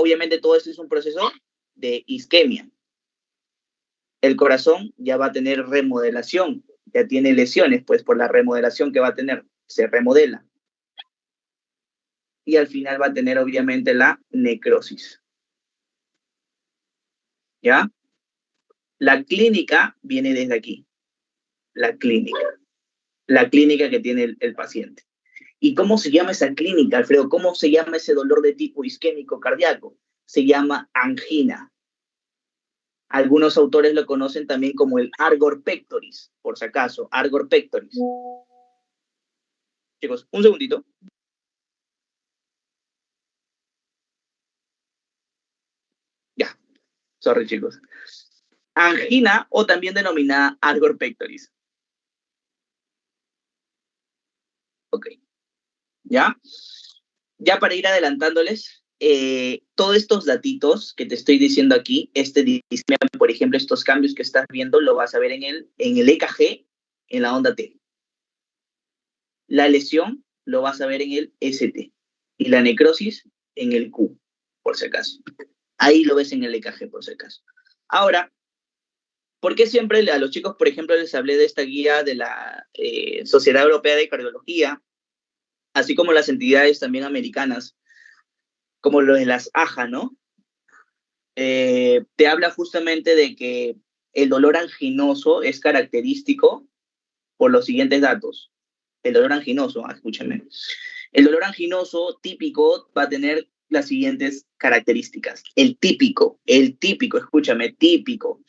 obviamente todo esto es un proceso de isquemia. El corazón ya va a tener remodelación, ya tiene lesiones, pues por la remodelación que va a tener, se remodela. Y al final va a tener obviamente la necrosis. ¿Ya? La clínica viene desde aquí. La clínica que tiene el paciente. ¿Y cómo se llama esa clínica, Alfredo? ¿Cómo se llama ese dolor de tipo isquémico cardíaco? Se llama angina. Algunos autores lo conocen también como el Argor pectoris, por si acaso, Argor pectoris. Chicos, un segundito. Ya, sorry chicos. Angina o también denominada Argor pectoris. Ok. ¿Ya? Ya para ir adelantándoles, todos estos datitos que te estoy diciendo aquí, por ejemplo, estos cambios que estás viendo, lo vas a ver en el EKG, en la onda T. La lesión lo vas a ver en el ST. Y la necrosis en el Q, por si acaso. Ahí lo ves en el EKG, por si acaso. Ahora, ¿por qué siempre a los chicos, por ejemplo, les hablé de esta guía de la Sociedad Europea de Cardiología, así como las entidades también americanas, como lo de las AJA, ¿no? Te habla justamente de que el dolor anginoso es característico por los siguientes datos. El dolor anginoso, escúchame. El dolor anginoso típico va a tener las siguientes características. El típico, escúchame, típico,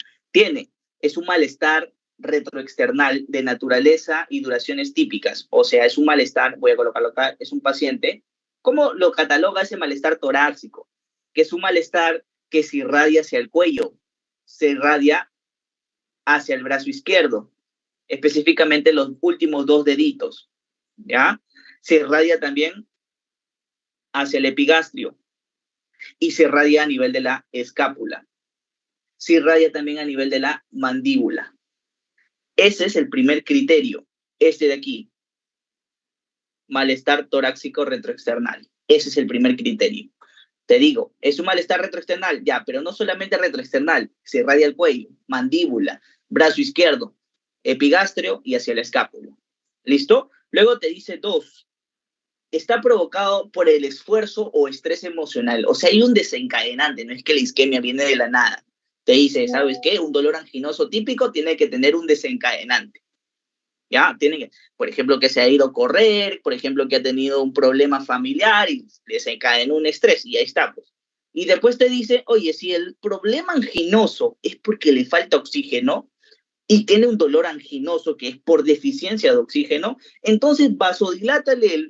es un malestar retroexternal de naturaleza y duraciones típicas. O sea, es un malestar, voy a colocarlo acá, es un paciente. ¿Cómo lo cataloga ese malestar torácico? Que es un malestar que se irradia hacia el cuello, se irradia hacia el brazo izquierdo, específicamente los últimos 2 deditos, ¿ya? Se irradia también hacia el epigastrio y se irradia a nivel de la escápula. Se irradia también a nivel de la mandíbula. Ese es el primer criterio, este de aquí, malestar torácico retroexternal. Ese es el primer criterio. Te digo, es un malestar retroexternal, ya, pero no solamente retroexternal, se irradia el cuello, mandíbula, brazo izquierdo, epigastrio y hacia la escápula. ¿Listo? Luego te dice 2. Está provocado por el esfuerzo o estrés emocional. O sea, hay un desencadenante, no es que la isquemia viene de la nada. Te dice, ¿sabes qué? Un dolor anginoso típico tiene que tener un desencadenante. ¿Ya? Tiene que, por ejemplo, que se ha ido a correr, por ejemplo, que ha tenido un problema familiar y desencadenó un estrés, y ahí está, pues. Y después te dice, oye, si el problema anginoso es porque le falta oxígeno y tiene un dolor anginoso que es por deficiencia de oxígeno, entonces vasodilátale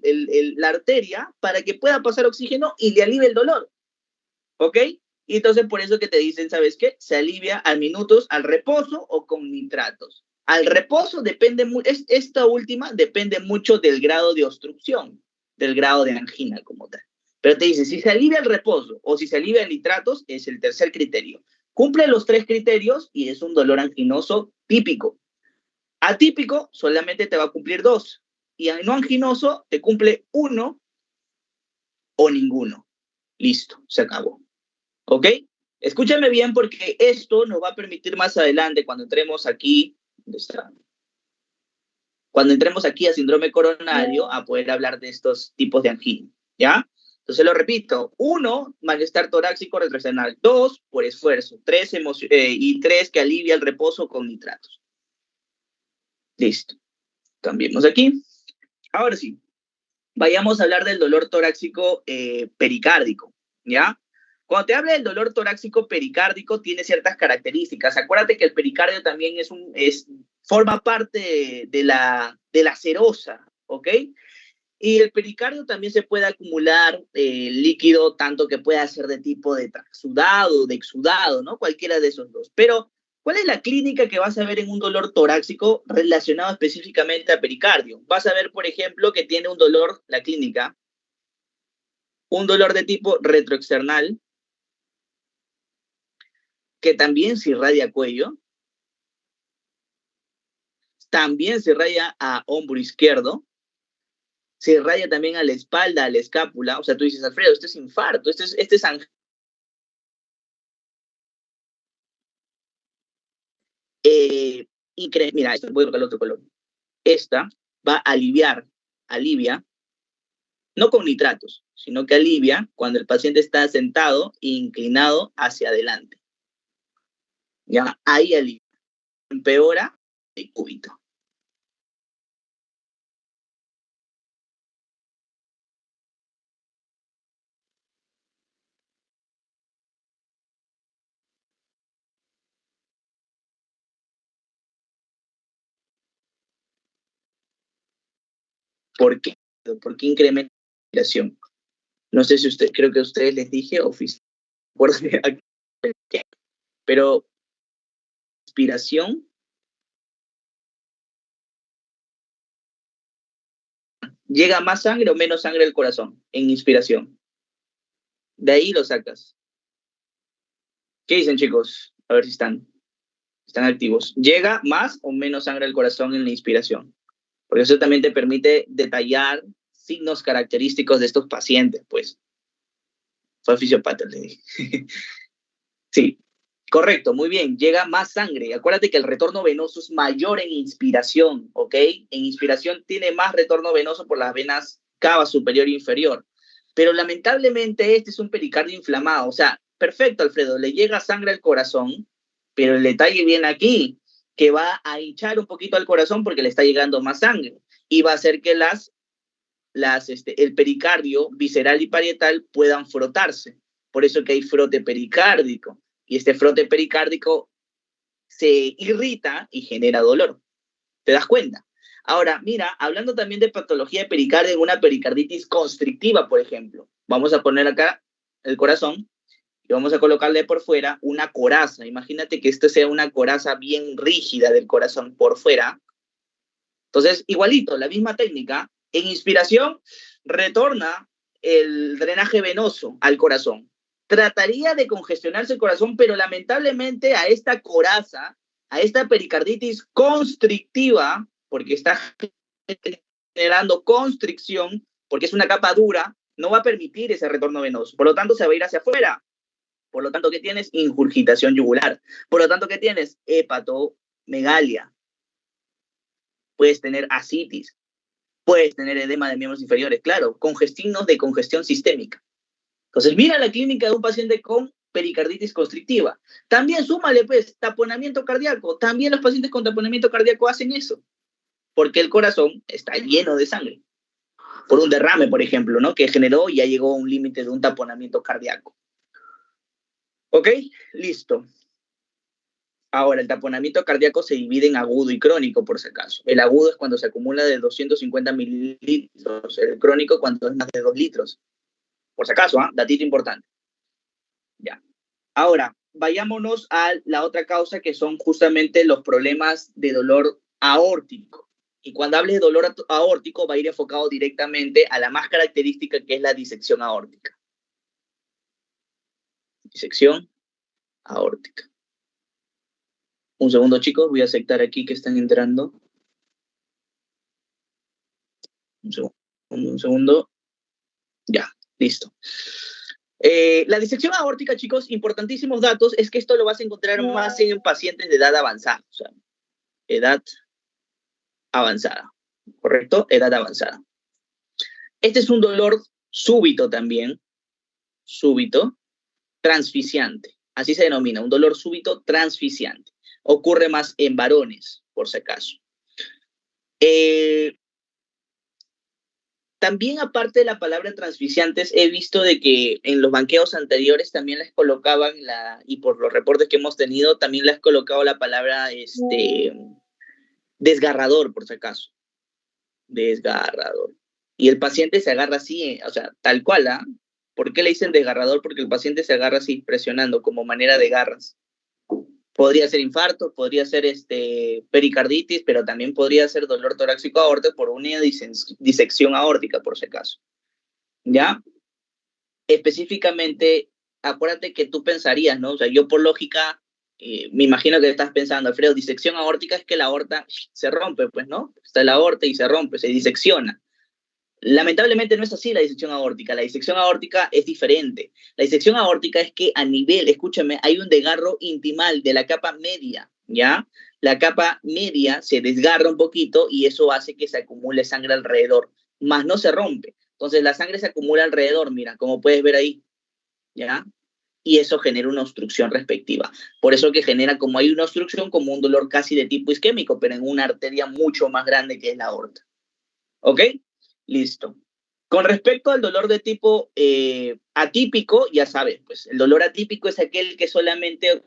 la arteria para que pueda pasar oxígeno y le alivie el dolor. ¿Ok? Y entonces por eso que te dicen, ¿sabes qué? Se alivia a minutos al reposo o con nitratos. Al reposo esta última depende mucho del grado de obstrucción, del grado de angina como tal. Pero te dice, si se alivia el reposo o si se alivia el nitratos, es el tercer criterio. Cumple los 3 criterios y es un dolor anginoso típico. Atípico solamente te va a cumplir 2. Y no anginoso te cumple 1 o ninguno. Listo, se acabó. ¿Ok? Escúchame bien porque esto nos va a permitir más adelante cuando entremos aquí, ¿dónde está? Cuando entremos aquí a síndrome coronario, a poder hablar de estos tipos de angina, ¿ya? Entonces lo repito, 1, malestar torácico retroexternal, 2, por esfuerzo, 3, y 3, que alivia el reposo con nitratos. Listo. Cambiemos aquí. Ahora sí, vayamos a hablar del dolor torácico pericárdico, ¿ya? Cuando te habla del dolor torácico pericárdico, tiene ciertas características. Acuérdate que el pericardio también forma parte de la serosa, ¿ok? Y el pericardio también se puede acumular líquido, tanto que pueda ser de tipo de transudado, de exudado, ¿no? Cualquiera de esos dos. Pero, ¿cuál es la clínica que vas a ver en un dolor torácico relacionado específicamente a pericardio? Vas a ver, por ejemplo, que tiene un dolor, la clínica, un dolor de tipo retroexternal, que también se irradia cuello, también se irradia a hombro izquierdo, se irradia también a la espalda, a la escápula. O sea, tú dices, Alfredo, este es infarto, este es angina. Mira, esto, voy a colocar el otro color. Esta va a alivia, no con nitratos, sino que alivia cuando el paciente está sentado e inclinado hacia adelante. Ya, ahí alivia. Empeora el cúbito. ¿Por qué? ¿Por qué incrementa la inspiración? No sé si creo que a ustedes les dije, pero inspiración, ¿llega más sangre o menos sangre al corazón en inspiración? De ahí lo sacas. ¿Qué dicen, chicos? A ver si están activos. ¿Llega más o menos sangre al corazón en la inspiración? Porque eso también te permite detallar signos característicos de estos pacientes, pues. Fue fisiopata, le dije. Sí, correcto, muy bien. Llega más sangre. Acuérdate que el retorno venoso es mayor en inspiración, ¿ok? En inspiración tiene más retorno venoso por las venas cava superior e inferior. Pero lamentablemente este es un pericardio inflamado. O sea, perfecto, Alfredo, le llega sangre al corazón, pero el detalle viene aquí, que va a hinchar un poquito al corazón porque le está llegando más sangre y va a hacer que el pericardio visceral y parietal puedan frotarse. Por eso que hay frote pericárdico. Y este frote pericárdico se irrita y genera dolor. ¿Te das cuenta? Ahora, mira, hablando también de patología de pericardio en una pericarditis constrictiva, por ejemplo. Vamos a poner acá el corazón y vamos a colocarle por fuera una coraza. Imagínate que esto sea una coraza bien rígida del corazón por fuera. Entonces, igualito, la misma técnica. En inspiración, retorna el drenaje venoso al corazón. Trataría de congestionarse el corazón, pero lamentablemente a esta coraza, a esta pericarditis constrictiva, porque está generando constricción, porque es una capa dura, no va a permitir ese retorno venoso. Por lo tanto, se va a ir hacia afuera. Por lo tanto, ¿qué tienes? Ingurgitación yugular. Por lo tanto, ¿qué tienes? Hepatomegalia. Puedes tener ascitis. Puedes tener edema de miembros inferiores, claro, signos de congestión sistémica. Entonces, mira la clínica de un paciente con pericarditis constrictiva. También súmale, pues, taponamiento cardíaco. También los pacientes con taponamiento cardíaco hacen eso, porque el corazón está lleno de sangre. Por un derrame, por ejemplo, ¿no? Que generó y ya llegó a un límite de un taponamiento cardíaco. ¿Ok? Listo. Ahora, el taponamiento cardíaco se divide en agudo y crónico, por si acaso. El agudo es cuando se acumula de 250 mililitros, el crónico cuando es más de 2 litros. Por si acaso, datito importante. Ya. Ahora, vayámonos a la otra causa que son justamente los problemas de dolor aórtico. Y cuando hables de dolor aórtico va a ir enfocado directamente a la más característica que es la disección aórtica. Disección aórtica. Un segundo, chicos, voy a aceptar aquí que están entrando. Un segundo. Ya, listo. La disección aórtica, chicos, importantísimos datos, es que esto lo vas a encontrar más en pacientes de edad avanzada. O sea, edad avanzada, ¿correcto? Edad avanzada. Este es un dolor súbito también, súbito, transficiante. Así se denomina, un dolor súbito transficiante. Ocurre más en varones, por si acaso. También, aparte de la palabra transficiantes, he visto de que en los banqueos anteriores también les colocaban, y por los reportes que hemos tenido, también les colocado la palabra desgarrador, por si acaso. Desgarrador. Y el paciente se agarra así, o sea, tal cual, ¿ah? ¿Por qué le dicen desgarrador? Porque el paciente se agarra así, presionando, como manera de garras. Podría ser infarto, podría ser pericarditis, pero también podría ser dolor torácico aórtico por una disección aórtica, por si acaso. ¿Ya? Específicamente, acuérdate que tú pensarías, ¿no? O sea, yo por lógica, me imagino que estás pensando, Alfredo, disección aórtica es que la aorta se rompe, pues, ¿no? Está la aorta y se rompe, se disecciona. Lamentablemente no es así la disección aórtica. La disección aórtica es diferente. La disección aórtica es que a nivel, escúchame, hay un desgarro intimal de la capa media, ¿ya? la capa media se desgarra un poquito y eso hace que se acumule sangre alrededor, más no se rompe. Entonces la sangre se acumula alrededor, mira, como puedes ver ahí, ¿ya? Y eso genera una obstrucción respectiva. Por eso que genera, como hay una obstrucción, como un dolor casi de tipo isquémico, pero en una arteria mucho más grande que es la aorta. ¿Ok? Listo. Con respecto al dolor de tipo atípico, ya sabes, pues el dolor atípico es aquel que solamente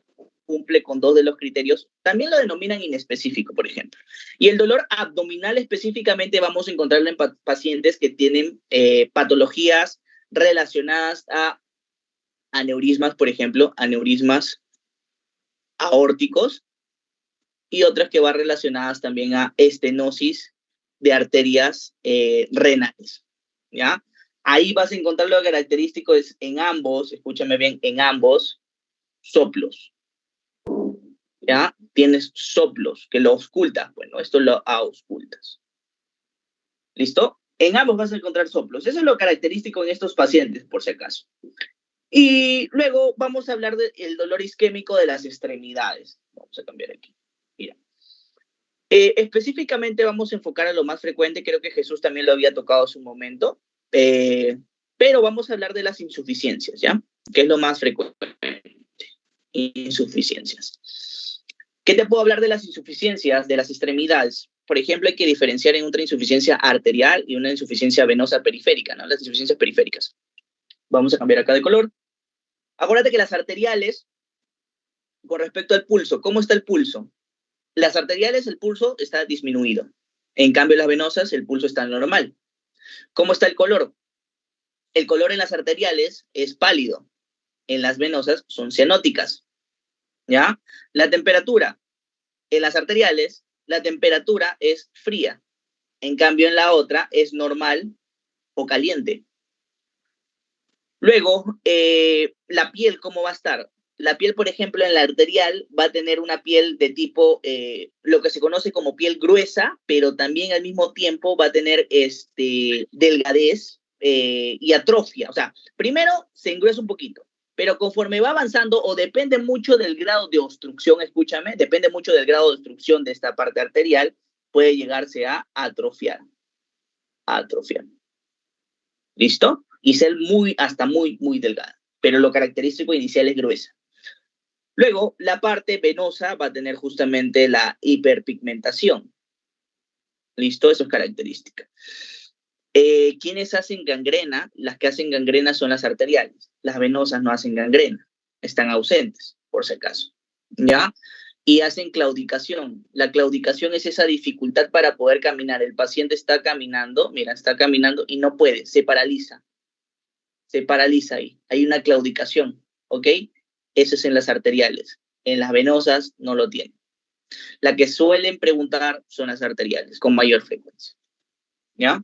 cumple con 2 de los criterios. También lo denominan inespecífico, por ejemplo. Y el dolor abdominal específicamente vamos a encontrarlo en pacientes que tienen patologías relacionadas a aneurismas, por ejemplo, aneurismas aórticos, y otras que van relacionadas también a estenosis de arterias renales, ¿ya? Ahí vas a encontrar lo característico es en ambos, escúchame bien, en ambos soplos, ¿ya? Tienes soplos que lo auscultas, bueno, esto lo auscultas. ¿Listo? En ambos vas a encontrar soplos. Eso es lo característico en estos pacientes, por si acaso. Y luego vamos a hablar del dolor isquémico de las extremidades. Vamos a cambiar aquí. Mira. Específicamente vamos a enfocar a lo más frecuente, creo que Jesús también lo había tocado en su momento, pero vamos a hablar de las insuficiencias, ¿ya? ¿Qué es lo más frecuente? Insuficiencias. ¿Qué te puedo hablar de las insuficiencias de las extremidades? Por ejemplo, hay que diferenciar en una insuficiencia arterial y una insuficiencia venosa periférica, ¿no? Las insuficiencias periféricas. Vamos a cambiar acá de color. Acuérdate que las arteriales, con respecto al pulso, ¿cómo está el pulso? Las arteriales, el pulso está disminuido. En cambio, las venosas, el pulso está normal. ¿Cómo está el color? El color en las arteriales es pálido. En las venosas son cianóticas. ¿Ya? La temperatura. En las arteriales, la temperatura es fría. En cambio, en la otra es normal o caliente. Luego, la piel, ¿cómo va a estar? La piel, por ejemplo, en la arterial va a tener una piel de tipo, lo que se conoce como piel gruesa, pero también al mismo tiempo va a tener delgadez y atrofia. O sea, primero se engruesa un poquito, pero conforme va avanzando, o depende mucho del grado de obstrucción, escúchame, depende mucho del grado de obstrucción de esta parte arterial, puede llegarse a atrofiar. Atrofiar. ¿Listo? Y ser hasta muy delgada. Pero lo característico inicial es gruesa. Luego, la parte venosa va a tener justamente la hiperpigmentación. ¿Listo? Eso es característica. ¿Quiénes hacen gangrena? Las que hacen gangrena son las arteriales. Las venosas no hacen gangrena. Están ausentes, por si acaso. ¿Ya? Y hacen claudicación. La claudicación es esa dificultad para poder caminar. El paciente está caminando, mira, está caminando y no puede, se paraliza. Se paraliza ahí. Hay una claudicación, ¿ok? Eso es en las arteriales. En las venosas no lo tienen. La que suelen preguntar son las arteriales, con mayor frecuencia. ¿Ya?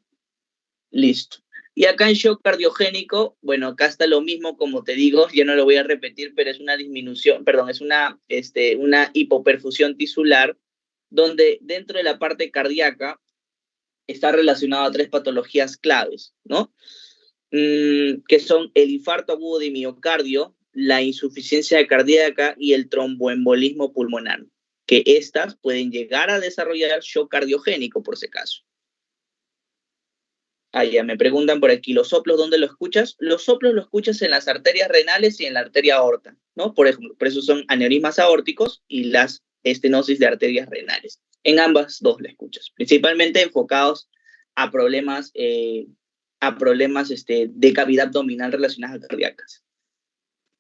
Listo. Y acá en shock cardiogénico, bueno, acá está lo mismo, como te digo, ya no lo voy a repetir, pero es una disminución, perdón, es una hipoperfusión tisular, donde dentro de la parte cardíaca está relacionado a 3 patologías claves, ¿no? Que son el infarto agudo de miocardio, la insuficiencia cardíaca y el tromboembolismo pulmonar, que estas pueden llegar a desarrollar shock cardiogénico, por si acaso. Ya me preguntan por aquí, ¿los soplos dónde los escuchas? Los soplos los escuchas en las arterias renales y en la arteria aorta, ¿no? Por eso son aneurismas aórticos y las estenosis de arterias renales. En ambas dos las escuchas, principalmente enfocados a problemas de cavidad abdominal relacionadas a cardíacas.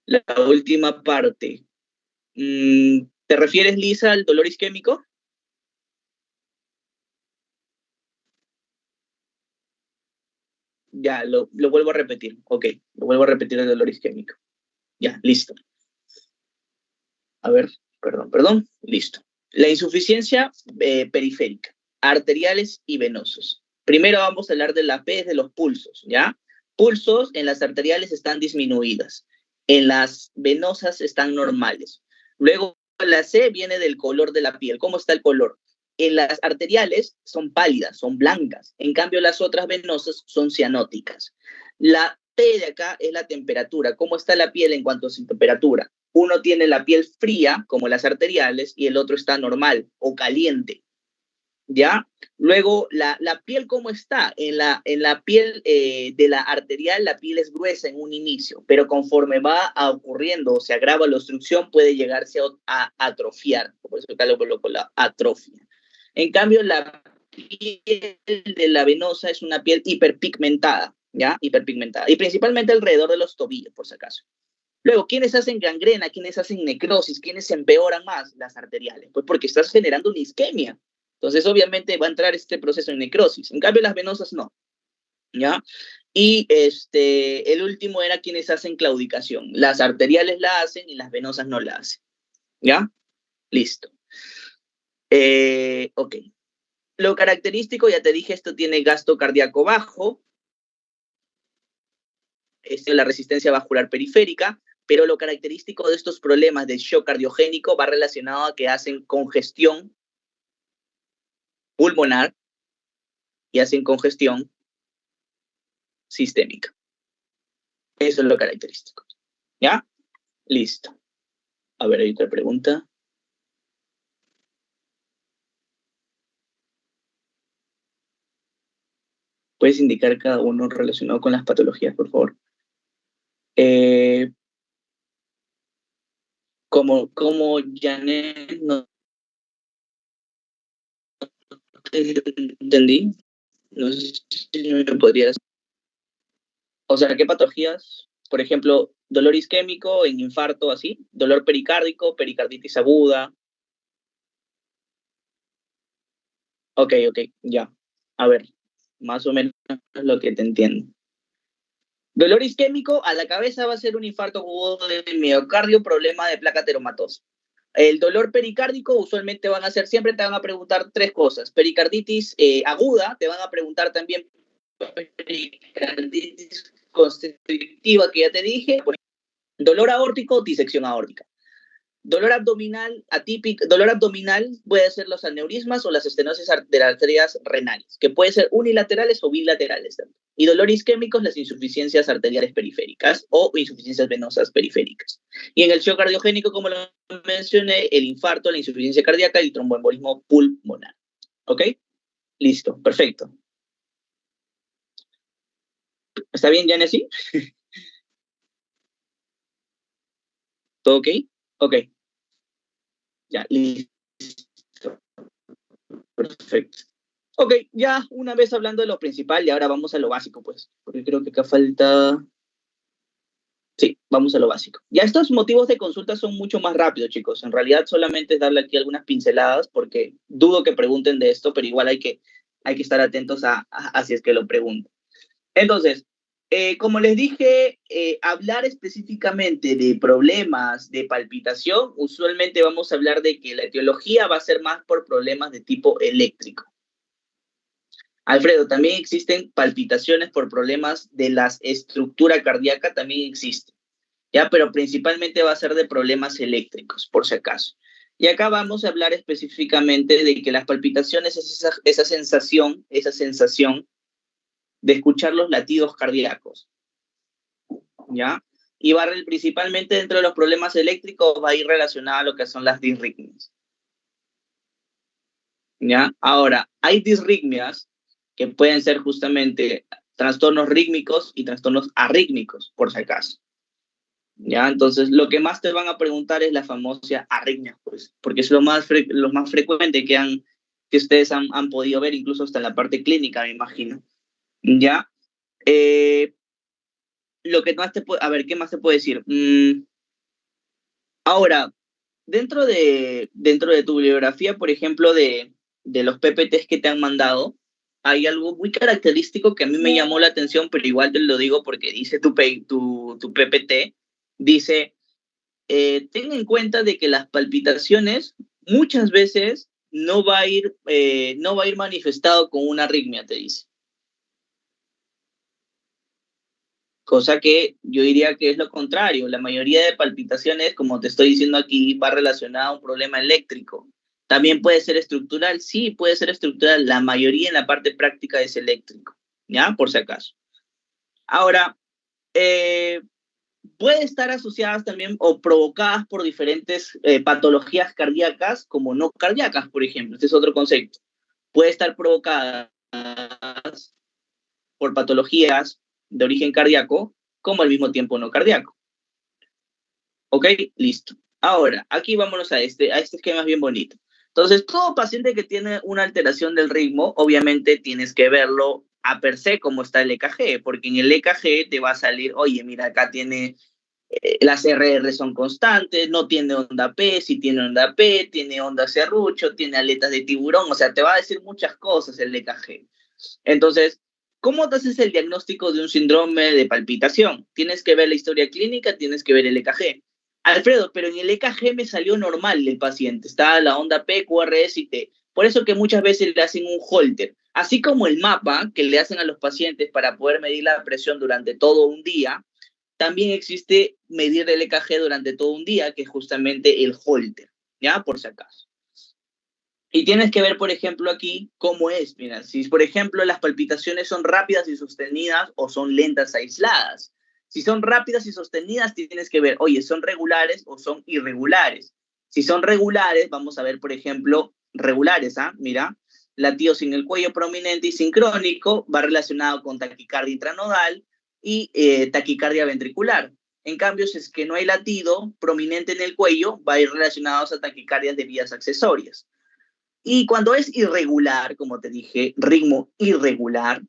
La última parte. ¿Te refieres, Lisa, al dolor isquémico? Ya, lo vuelvo a repetir. Ok, lo vuelvo a repetir el dolor isquémico. Ya, listo. A ver, perdón, listo. La insuficiencia periférica, arteriales y venosos. Primero vamos a hablar de la P, de los pulsos, ¿ya? Pulsos en las arteriales están disminuidas, en las venosas están normales. Luego la C viene del color de la piel. ¿Cómo está el color? En las arteriales son pálidas, son blancas. En cambio, las otras venosas son cianóticas. La T de acá es la temperatura. ¿Cómo está la piel en cuanto a su temperatura? uno tiene la piel fría, como las arteriales, y el otro está normal o caliente, ¿ya? Luego, la piel, ¿cómo está? En la piel de la arterial, la piel es gruesa en un inicio, pero conforme va ocurriendo o se agrava la obstrucción, puede llegarse a atrofiar. Por eso acá lo coloco la atrofia. En cambio, la piel de la venosa es una piel hiperpigmentada, ¿ya? Hiperpigmentada. Y principalmente alrededor de los tobillos, por si acaso. Luego, ¿quiénes hacen gangrena? ¿Quiénes hacen necrosis? ¿Quiénes se empeoran más? Las arteriales. Pues porque estás generando una isquemia. Entonces, obviamente, va a entrar este proceso de necrosis. En cambio, las venosas no, ¿ya? Y el último era quienes hacen claudicación. Las arteriales la hacen y las venosas no la hacen, ¿ya? Listo. Ok. Lo característico, ya te dije, esto tiene gasto cardíaco bajo, es la resistencia vascular periférica, pero lo característico de estos problemas de shock cardiogénico va relacionado a que hacen congestión pulmonar y hacen congestión sistémica. Eso es lo característico. ¿Ya? Listo. A ver, hay otra pregunta. ¿Puedes indicar cada uno relacionado con las patologías, por favor? Como Janet no entendí. No sé si me podrías. O sea, ¿qué patologías? Por ejemplo, dolor isquémico en infarto, así. Dolor pericárdico, pericarditis aguda. Ok, ya. A ver, más o menos lo que te entiendo. Dolor isquémico, a la cabeza va a ser un infarto agudo de miocardio, problema de placa teromatosa. El dolor pericárdico usualmente siempre te van a preguntar tres cosas. Pericarditis aguda, te van a preguntar también pericarditis constrictiva, que ya te dije. Dolor aórtico, disección aórtica. Dolor abdominal atípico, dolor abdominal puede ser los aneurismas o las estenosis de las arterias renales, que pueden ser unilaterales o bilaterales también. Y dolor isquémico, las insuficiencias arteriales periféricas o insuficiencias venosas periféricas. Y en el shock cardiogénico, como lo mencioné, el infarto, la insuficiencia cardíaca y el tromboembolismo pulmonar. ¿Ok? Listo, perfecto. ¿Está bien, Janessy? ¿Todo ok? Ok. Ya, listo. Perfecto. Ok, ya una vez hablando de lo principal y ahora vamos a lo básico, pues, porque creo que acá falta. Sí, vamos a lo básico. Ya estos motivos de consulta son mucho más rápidos, chicos. En realidad solamente es darle aquí algunas pinceladas porque dudo que pregunten de esto, pero igual hay que estar atentos a si es que lo preguntan. Entonces, como les dije, hablar específicamente de problemas de palpitación, usualmente vamos a hablar de que la etiología va a ser más por problemas de tipo eléctrico. Alfredo, también existen palpitaciones por problemas de la estructura cardíaca, también existen, ¿ya? Pero principalmente va a ser de problemas eléctricos, por si acaso. Y acá vamos a hablar específicamente de que las palpitaciones es esa sensación de escuchar los latidos cardíacos, ¿ya? Y principalmente dentro de los problemas eléctricos va a ir relacionada a lo que son las disritmias, ¿ya? Ahora, hay disritmias que pueden ser justamente trastornos rítmicos y trastornos arrítmicos, por si acaso. ¿Ya? Entonces, lo que más te van a preguntar es la famosa arritmia, pues, porque es lo más frecuente que ustedes han podido ver, incluso hasta en la parte clínica, me imagino. ¿Ya? Lo que más a ver, ¿qué más te puedo decir? Ahora, dentro de tu bibliografía, por ejemplo, de los PPTs que te han mandado, hay algo muy característico que a mí me llamó la atención, pero igual te lo digo porque dice tu PPT, dice, ten en cuenta de que las palpitaciones muchas veces no va a ir manifestado con una arritmia, te dice. Cosa que yo diría que es lo contrario. La mayoría de palpitaciones, como te estoy diciendo aquí, va relacionada a un problema eléctrico. También puede ser estructural, sí, puede ser estructural. La mayoría en la parte práctica es eléctrico, ¿ya? Por si acaso. Ahora, puede estar asociadas también o provocadas por diferentes patologías cardíacas como no cardíacas, por ejemplo. Este es otro concepto. Puede estar provocada por patologías de origen cardíaco como al mismo tiempo no cardíaco. ¿Ok? Listo. Ahora, aquí vámonos a este esquema bien bonito. Entonces, todo paciente que tiene una alteración del ritmo, obviamente tienes que verlo a per se como está el EKG, porque en el EKG te va a salir, oye, mira, acá tiene, las RR son constantes, no tiene onda P, si tiene onda P, tiene onda serrucho, tiene aletas de tiburón, o sea, te va a decir muchas cosas el EKG. Entonces, ¿cómo te haces el diagnóstico de un síndrome de palpitación? Tienes que ver la historia clínica, tienes que ver el EKG. Alfredo, pero en el EKG me salió normal el paciente, está la onda P, QRS y T. Por eso que muchas veces le hacen un Holter. Así como el mapa que le hacen a los pacientes para poder medir la presión durante todo un día, también existe medir el EKG durante todo un día, que es justamente el Holter, ¿ya? Por si acaso. Y tienes que ver, por ejemplo, aquí cómo es. Mira, si, por ejemplo, las palpitaciones son rápidas y sostenidas o son lentas aisladas. Si son rápidas y sostenidas, tienes que ver, oye, ¿son regulares o son irregulares? Si son regulares, vamos a ver, por ejemplo, regulares, ¿ah? Mira, latido sin el cuello prominente y sincrónico va relacionado con taquicardia intranodal y taquicardia ventricular. En cambio, si es que no hay latido prominente en el cuello, va a ir relacionado a taquicardias de vías accesorias. Y cuando es irregular, como te dije, ritmo irregular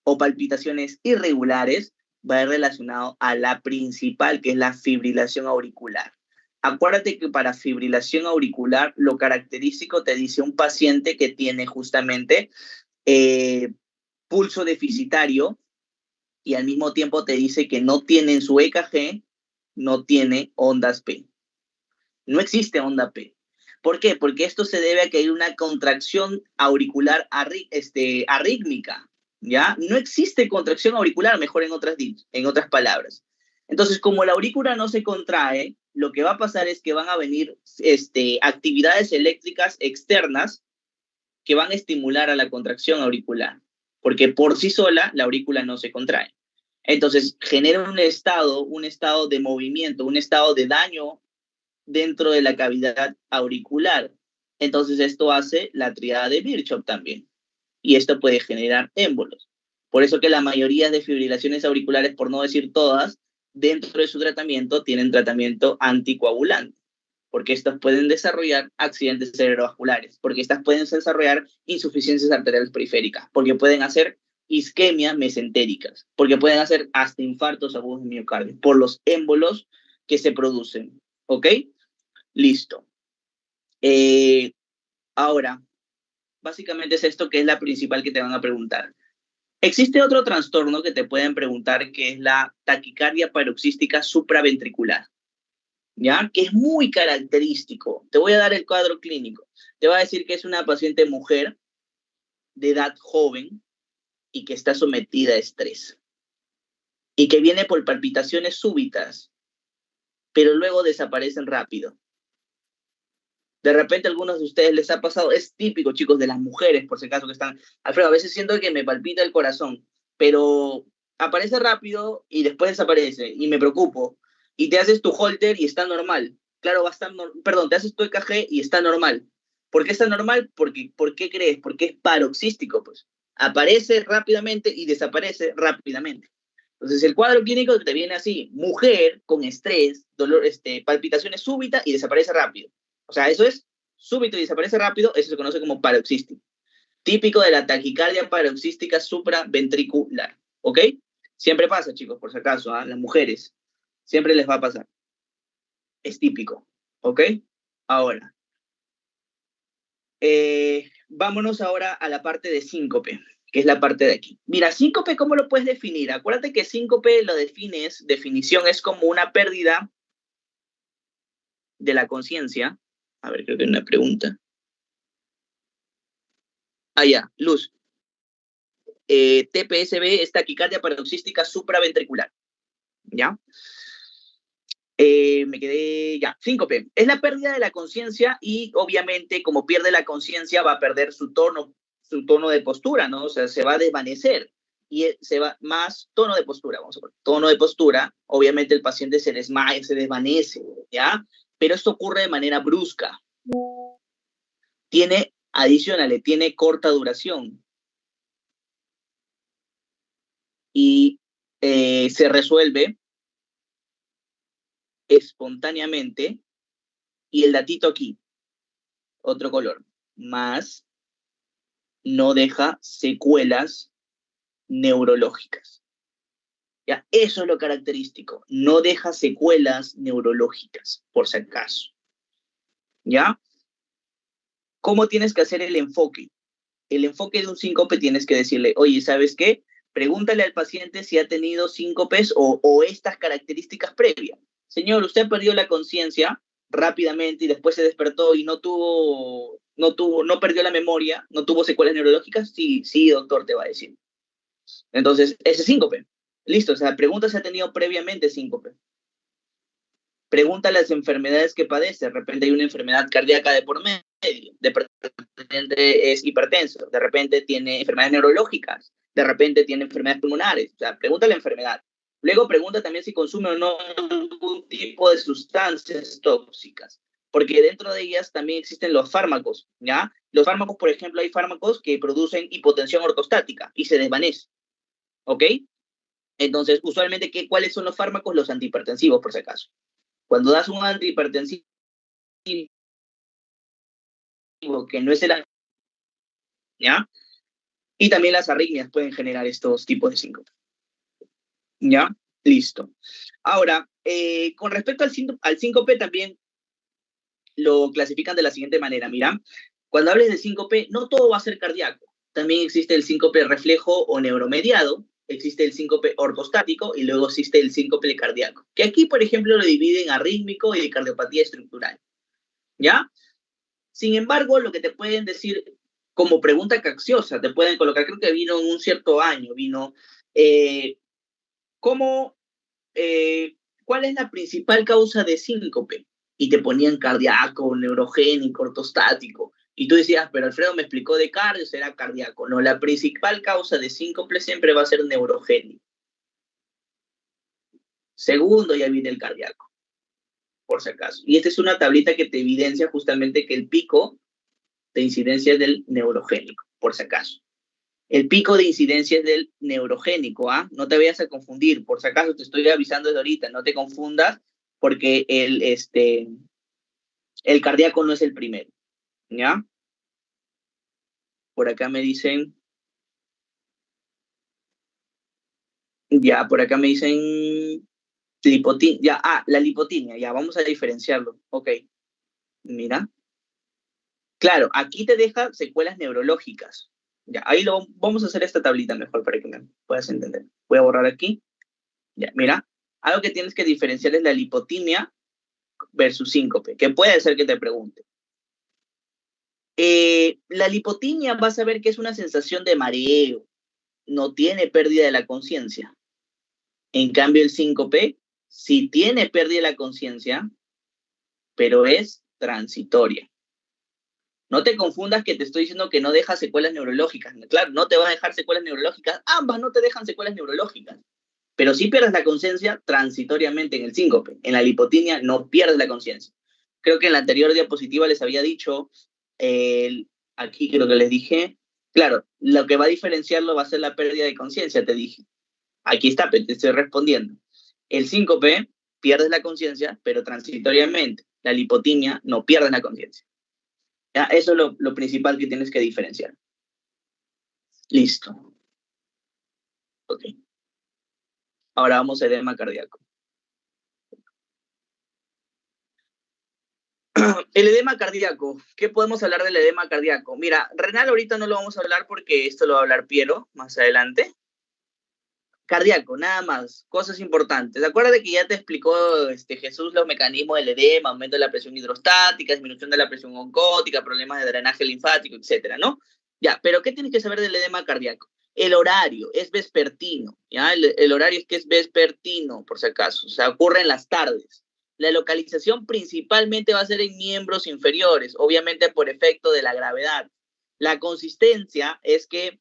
o palpitaciones irregulares, va a ir relacionado a la principal, que es la fibrilación auricular. Acuérdate que para fibrilación auricular, lo característico te dice un paciente que tiene justamente pulso deficitario y al mismo tiempo te dice que no tiene en su EKG, no tiene ondas P. No existe onda P. ¿Por qué? Porque esto se debe a que hay una contracción auricular arrítmica, ¿ya? No existe contracción auricular, mejor en otras palabras. Entonces, como la aurícula no se contrae, lo que va a pasar es que van a venir actividades eléctricas externas que van a estimular a la contracción auricular, porque por sí sola la aurícula no se contrae. Entonces, genera un estado de movimiento, un estado de daño dentro de la cavidad auricular. Entonces esto hace la triada de Virchow también. Y esto puede generar émbolos. Por eso que la mayoría de fibrilaciones auriculares, por no decir todas, dentro de su tratamiento tienen tratamiento anticoagulante. Porque estas pueden desarrollar accidentes cerebrovasculares. Porque estas pueden desarrollar insuficiencias arteriales periféricas. Porque pueden hacer isquemias mesentéricas. Porque pueden hacer hasta infartos agudos de miocardio. Por los émbolos que se producen. ¿Ok? Listo. Ahora, básicamente es esto que es la principal que te van a preguntar. Existe otro trastorno que te pueden preguntar, que es la taquicardia paroxística supraventricular, ¿ya? Que es muy característico. Te voy a dar el cuadro clínico. Te va a decir que es una paciente mujer de edad joven y que está sometida a estrés y que viene por palpitaciones súbitas, pero luego desaparecen rápido. De repente a algunos de ustedes les ha pasado, es típico, chicos, de las mujeres, por si acaso, que están, Alfredo, a veces siento que me palpita el corazón, pero aparece rápido y después desaparece, y me preocupo. Y te haces tu holter y está normal. Claro, va a estar, perdón, te haces tu EKG y está normal. ¿Por qué está normal? Porque, ¿por qué crees? Porque es paroxístico, pues. Aparece rápidamente y desaparece rápidamente. Entonces, el cuadro clínico te viene así, mujer con estrés, dolor, palpitaciones súbitas y desaparece rápido. O sea, eso es súbito y desaparece rápido, eso se conoce como paroxístico. Típico de la taquicardia paroxística supraventricular, ¿ok? Siempre pasa, chicos, por si acaso, ¿ah? Las mujeres, siempre les va a pasar. Es típico, ¿ok? Ahora, vámonos ahora a la parte de síncope, que es la parte de aquí. Mira, síncope, ¿cómo lo puedes definir? Acuérdate que síncope lo definición es como una pérdida de la conciencia. A ver, creo que hay una pregunta. Ah, ya, Luz. TPSB es taquicardia paroxística supraventricular. ¿Ya? Me quedé, ya, síncope. Es la pérdida de la conciencia y obviamente como pierde la conciencia va a perder su tono de postura, ¿no? O sea, se va a desvanecer. y se va más tono de postura, vamos a ver, tono de postura, obviamente el paciente se desmaya, se desvanece, ¿ya? Pero esto ocurre de manera brusca. Tiene corta duración y se resuelve espontáneamente. Y el datito aquí, otro color, más no deja secuelas neurológicas. ¿Ya? Eso es lo característico, no deja secuelas neurológicas, por si acaso. ¿Ya? ¿Cómo tienes que hacer el enfoque? El enfoque de un síncope tienes que decirle, oye, ¿sabes qué? Pregúntale al paciente si ha tenido síncopes o estas características previas. Señor, usted perdió la conciencia rápidamente y después se despertó y no perdió la memoria, no tuvo secuelas neurológicas. Sí, sí, doctor, te va a decir. Entonces, ese es síncope. Listo, o sea, pregunta si ha tenido previamente síncope. Pregunta las enfermedades que padece. De repente hay una enfermedad cardíaca de por medio, de repente es hipertenso, de repente tiene enfermedades neurológicas, de repente tiene enfermedades pulmonares. O sea, pregunta la enfermedad. Luego pregunta también si consume o no algún tipo de sustancias tóxicas, porque dentro de ellas también existen los fármacos, ¿ya? Los fármacos, por ejemplo, hay fármacos que producen hipotensión ortostática y se desvanece, ¿ok? Entonces, usualmente, ¿cuáles son los fármacos? Los antihipertensivos, por si acaso. Cuando das un antihipertensivo que no es el... ¿Ya? Y también las arritmias pueden generar estos tipos de síncope. ¿Ya? Listo. Ahora, con respecto al síncope también lo clasifican de la siguiente manera. Mira, cuando hables de síncope, no todo va a ser cardíaco. También existe el síncope reflejo o neuromediado, existe el síncope ortostático y luego existe el síncope cardíaco, que aquí, por ejemplo, lo dividen arrítmico y de cardiopatía estructural. ¿Ya? Sin embargo, lo que te pueden decir como pregunta capciosa, te pueden colocar, creo que vino en un cierto año, ¿cuál es la principal causa de síncope? Y te ponían cardíaco, neurogénico, ortostático. Y tú decías, pero Alfredo me explicó de cardio, será cardíaco. No, la principal causa de síncope siempre va a ser neurogénico. Segundo ya viene el cardíaco, por si acaso. Y esta es una tablita que te evidencia justamente que el pico de incidencia es del neurogénico, por si acaso. El pico de incidencia es del neurogénico, ¿ah? No te vayas a confundir, por si acaso te estoy avisando desde ahorita, no te confundas, porque el cardíaco no es el primero, ¿ya? Por acá me dicen, ya, por acá me dicen lipotimia, la lipotimia, ya, vamos a diferenciarlo, ok, mira. Claro, aquí te deja secuelas neurológicas. Ya, ahí vamos a hacer esta tablita mejor para que me puedas entender. Voy a borrar aquí. Ya, mira, algo que tienes que diferenciar es la lipotimia versus síncope, que puede ser que te pregunte. La lipotimia vas a ver que es una sensación de mareo, no tiene pérdida de la conciencia. En cambio, el síncope sí tiene pérdida de la conciencia, pero es transitoria. No te confundas que te estoy diciendo que no deja secuelas neurológicas. Claro, no te va a dejar secuelas neurológicas. Ambas no te dejan secuelas neurológicas. Pero sí pierdes la conciencia transitoriamente en el síncope. En la lipotimia no pierdes la conciencia. Creo que en la anterior diapositiva les había dicho, aquí creo que les dije, claro, lo que va a diferenciarlo va a ser la pérdida de conciencia, te dije. Aquí está, te estoy respondiendo. El síncope pierdes la conciencia, pero transitoriamente. La lipotimia no pierdes la conciencia. ¿Ya? Eso es lo principal que tienes que diferenciar. Listo. Ok. Ahora vamos a edema cardíaco. El edema cardíaco. ¿Qué podemos hablar del edema cardíaco? Mira, renal ahorita no lo vamos a hablar porque esto lo va a hablar Piero más adelante. Cardíaco, nada más. Cosas importantes. Acuérdate que ya te explicó Jesús los mecanismos del edema, aumento de la presión hidrostática, disminución de la presión oncótica, problemas de drenaje linfático, etcétera, ¿no? Ya, pero ¿qué tienes que saber del edema cardíaco? El horario es vespertino, ¿ya? El horario es que es vespertino, por si acaso. O sea, ocurre en las tardes. La localización principalmente va a ser en miembros inferiores, obviamente por efecto de la gravedad. La consistencia es que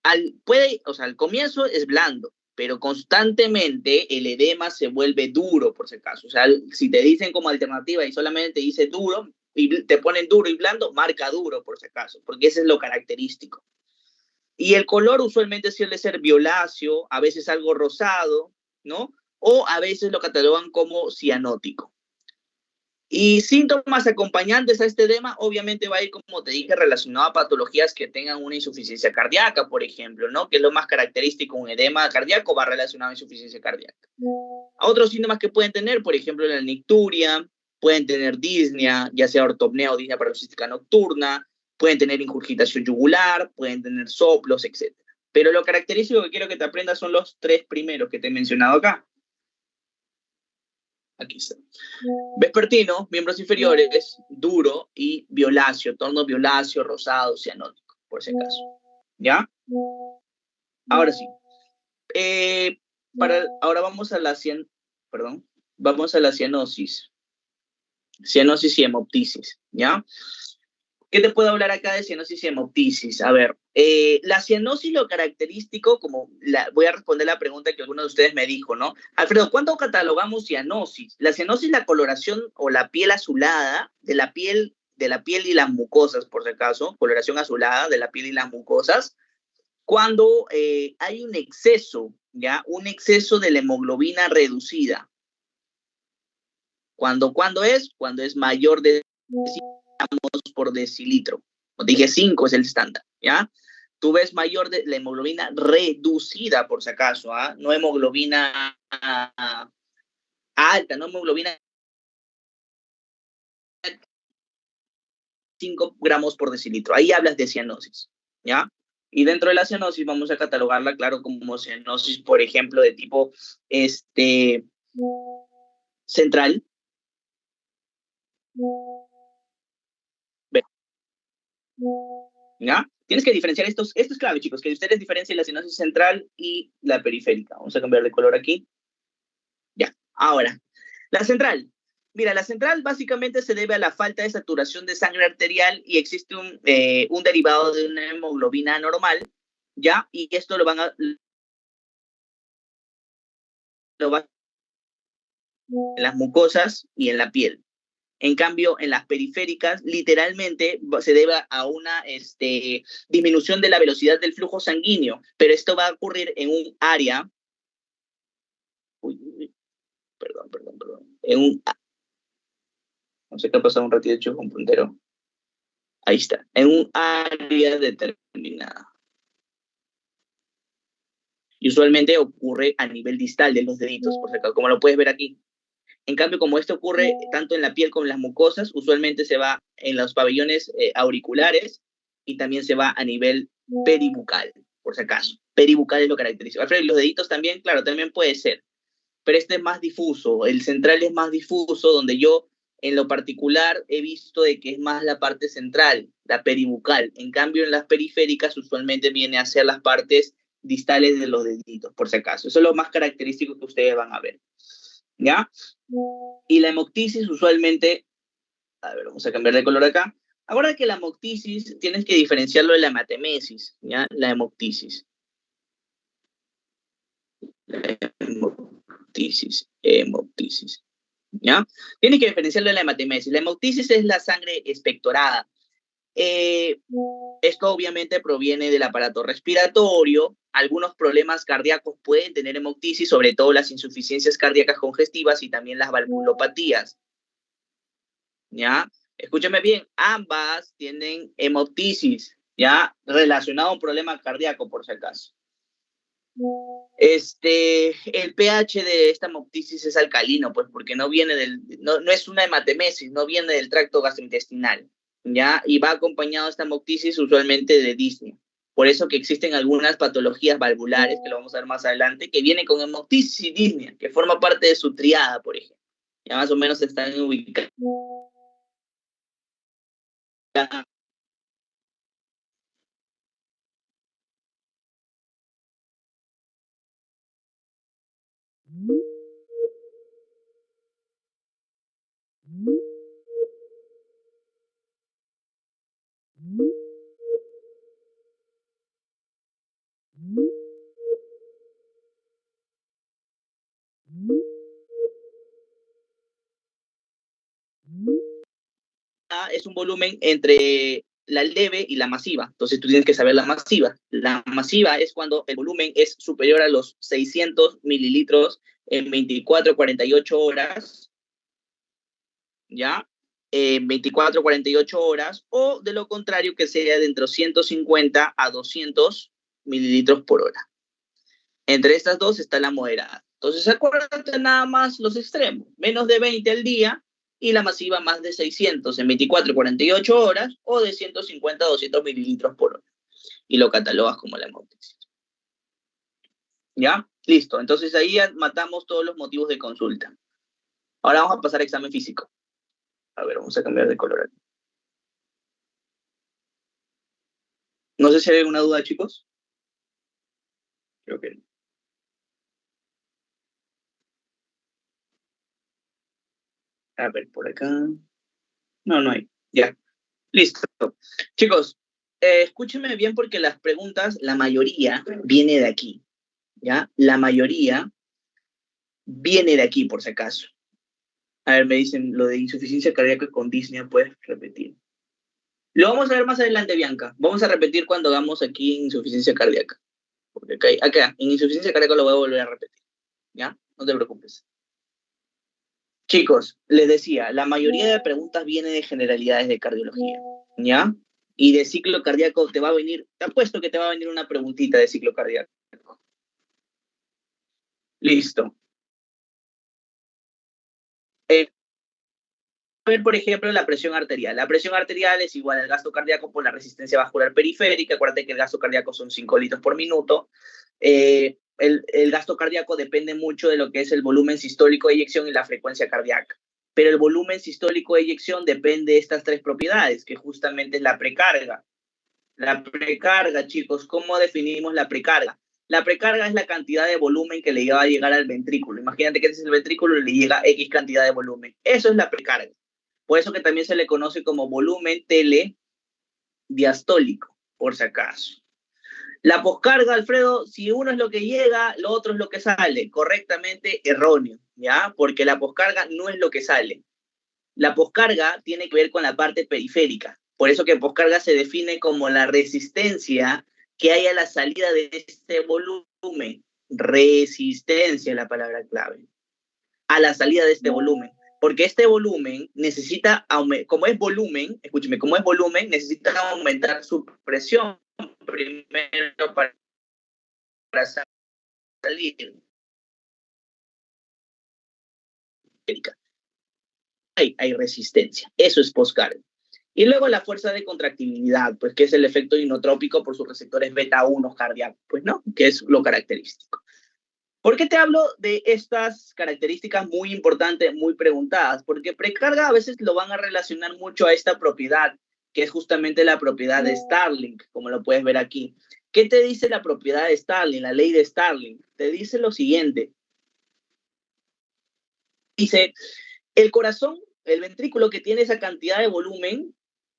al comienzo es blando, pero constantemente el edema se vuelve duro, por si acaso. O sea, si te dicen como alternativa y solamente dice duro, y te ponen duro y blando, marca duro, por si acaso, porque ese es lo característico. Y el color usualmente suele ser violáceo, a veces algo rosado, ¿no? O a veces lo catalogan como cianótico. Y síntomas acompañantes a este edema, obviamente va a ir, como te dije, relacionado a patologías que tengan una insuficiencia cardíaca, por ejemplo, ¿no? Que es lo más característico, un edema cardíaco va relacionado a insuficiencia cardíaca. Otros síntomas que pueden tener, por ejemplo, la nicturia, pueden tener disnea, ya sea ortopnea o disnea paroxística nocturna, pueden tener ingurgitación yugular, pueden tener soplos, etc. Pero lo característico que quiero que te aprendas son los tres primeros que te he mencionado acá. Aquí está. Vespertino, miembros inferiores, duro y violáceo, tono violáceo, rosado, cianótico, por si acaso. ¿Ya? Ahora sí. Ahora vamos a la vamos a la cianosis. Cianosis y hemoptisis, ¿ya? ¿Qué te puedo hablar acá de cianosis y hemoptisis? A ver, la cianosis, lo característico, voy a responder la pregunta que alguno de ustedes me dijo, ¿no? Alfredo, ¿cuándo catalogamos cianosis? La cianosis es la coloración o la piel azulada de la piel y las mucosas, por si acaso, coloración azulada de la piel y las mucosas, cuando hay un exceso, ¿ya? Un exceso de la hemoglobina reducida. ¿Cuándo es? Cuando es mayor de por decilitro. Como dije, 5 es el estándar, ¿ya? Tú ves mayor de la hemoglobina reducida, por si acaso, ¿ah? No hemoglobina alta, no hemoglobina 5 gramos por decilitro. Ahí hablas de cianosis, ¿ya? Y dentro de la cianosis vamos a catalogarla, claro, como cianosis, por ejemplo, de tipo central. ¿Ya? Tienes que diferenciar esto es clave, chicos, que ustedes diferencien la cianosis central y la periférica. Vamos a cambiar de color aquí. Ya, ahora, la central. Mira, la central básicamente se debe a la falta de saturación de sangre arterial y existe un derivado de una hemoglobina normal, ¿ya? Y esto lo va en las mucosas y en la piel. En cambio, en las periféricas, literalmente se debe a una disminución de la velocidad del flujo sanguíneo, pero esto va a ocurrir en un área, en un, no sé qué ha pasado un ratito, hecho un puntero, ahí está, en un área determinada. Y usualmente ocurre a nivel distal de los deditos, por ejemplo, como lo puedes ver aquí. En cambio, como esto ocurre tanto en la piel como en las mucosas, usualmente se va en los pabellones auriculares y también se va a nivel peribucal, por si acaso. Peribucal es lo característico. Alfredo, los deditos también, claro, también puede ser, pero este es más difuso. El central es más difuso, donde yo, en lo particular, he visto de que es más la parte central, la peribucal. En cambio, en las periféricas usualmente viene a ser las partes distales de los deditos, por si acaso. Eso es lo más característico que ustedes van a ver. ¿Ya? Y la hemoptisis usualmente, a ver, vamos a cambiar de color acá. Ahora que la hemoptisis tienes que diferenciarlo de la hematemesis, ¿ya? La hemoptisis. Hemoptisis, ¿ya? Tienes que diferenciarlo de la hematemesis. La hemoptisis es la sangre expectorada. Esto obviamente proviene del aparato respiratorio. Algunos problemas cardíacos pueden tener hemoptisis, sobre todo las insuficiencias cardíacas congestivas y también las valvulopatías. ¿Ya? Escúchame bien, ambas tienen hemoptisis, ¿ya? Relacionado a un problema cardíaco, por si acaso. El pH de esta hemoptisis es alcalino, pues, porque no viene no es una hematemesis, no viene del tracto gastrointestinal, ¿ya? Y va acompañado esta hemoptisis usualmente de disnea. Por eso que existen algunas patologías valvulares, que lo vamos a ver más adelante, que vienen con hemoptisis y disnea, que forma parte de su triada, por ejemplo. Ya más o menos están ubicadas. es un volumen entre la leve y la masiva. Entonces tú tienes que saber la masiva. La masiva es cuando el volumen es superior a los 600 mililitros en 24, 48 horas, ¿ya? En 24, 48 horas, o de lo contrario que sea de entre 150 a 200 mililitros por hora. Entre estas dos está la moderada. Entonces acuérdate nada más los extremos, menos de 20 al día y la masiva más de 600 en 24, 48 horas o de 150 a 200 mililitros por hora. Y lo catalogas como la hemoptisis. ¿Ya? Listo. Entonces ahí ya matamos todos los motivos de consulta. Ahora vamos a pasar a examen físico. A ver, vamos a cambiar de color aquí. No sé si hay alguna duda, chicos. Creo que no. A ver, por acá. No, no hay. Ya. Listo. Chicos, escúchenme bien porque las preguntas, la mayoría viene de aquí. ¿Ya? La mayoría viene de aquí, por si acaso. A ver, me dicen lo de insuficiencia cardíaca con disnea, ¿puedes repetir? Lo vamos a ver más adelante, Bianca. Vamos a repetir cuando hagamos aquí insuficiencia cardíaca. Porque acá, en insuficiencia cardíaca lo voy a volver a repetir. ¿Ya? No te preocupes. Chicos, les decía, la mayoría de preguntas viene de generalidades de cardiología. ¿Ya? Y de ciclo cardíaco te va a venir, te apuesto que te va a venir una preguntita de ciclo cardíaco. Listo. Ver, por ejemplo, la presión arterial. La presión arterial es igual al gasto cardíaco por la resistencia vascular periférica. Acuérdate que el gasto cardíaco son 5 litros por minuto. El gasto cardíaco depende mucho de lo que es el volumen sistólico de eyección y la frecuencia cardíaca. Pero el volumen sistólico de eyección depende de estas tres propiedades, que justamente es la precarga. La precarga, chicos, ¿cómo definimos la precarga? La precarga es la cantidad de volumen que le va a llegar al ventrículo. Imagínate que ese es el ventrículo y le llega X cantidad de volumen. Eso es la precarga. Por eso que también se le conoce como volumen telediastólico, por si acaso. La poscarga, Alfredo, si uno es lo que llega, lo otro es lo que sale. Correctamente erróneo, ¿ya? Porque la poscarga no es lo que sale. La poscarga tiene que ver con la parte periférica. Por eso que poscarga se define como la resistencia que hay a la salida de este volumen. Resistencia es la palabra clave. A la salida de este volumen. Porque este volumen necesita, como es volumen, escúcheme, como es volumen, necesita aumentar su presión primero para salir. Hay resistencia, eso es poscarga. Y luego la fuerza de contractibilidad, pues que es el efecto inotrópico por sus receptores beta 1 cardíacos, pues no, que es lo característico. ¿Por qué te hablo de estas características muy importantes, muy preguntadas? Porque precarga a veces lo van a relacionar mucho a esta propiedad, que es justamente la propiedad de Starling, como lo puedes ver aquí. ¿Qué te dice la propiedad de Starling, la ley de Starling? Te dice lo siguiente. Dice, el corazón, el ventrículo que tiene esa cantidad de volumen,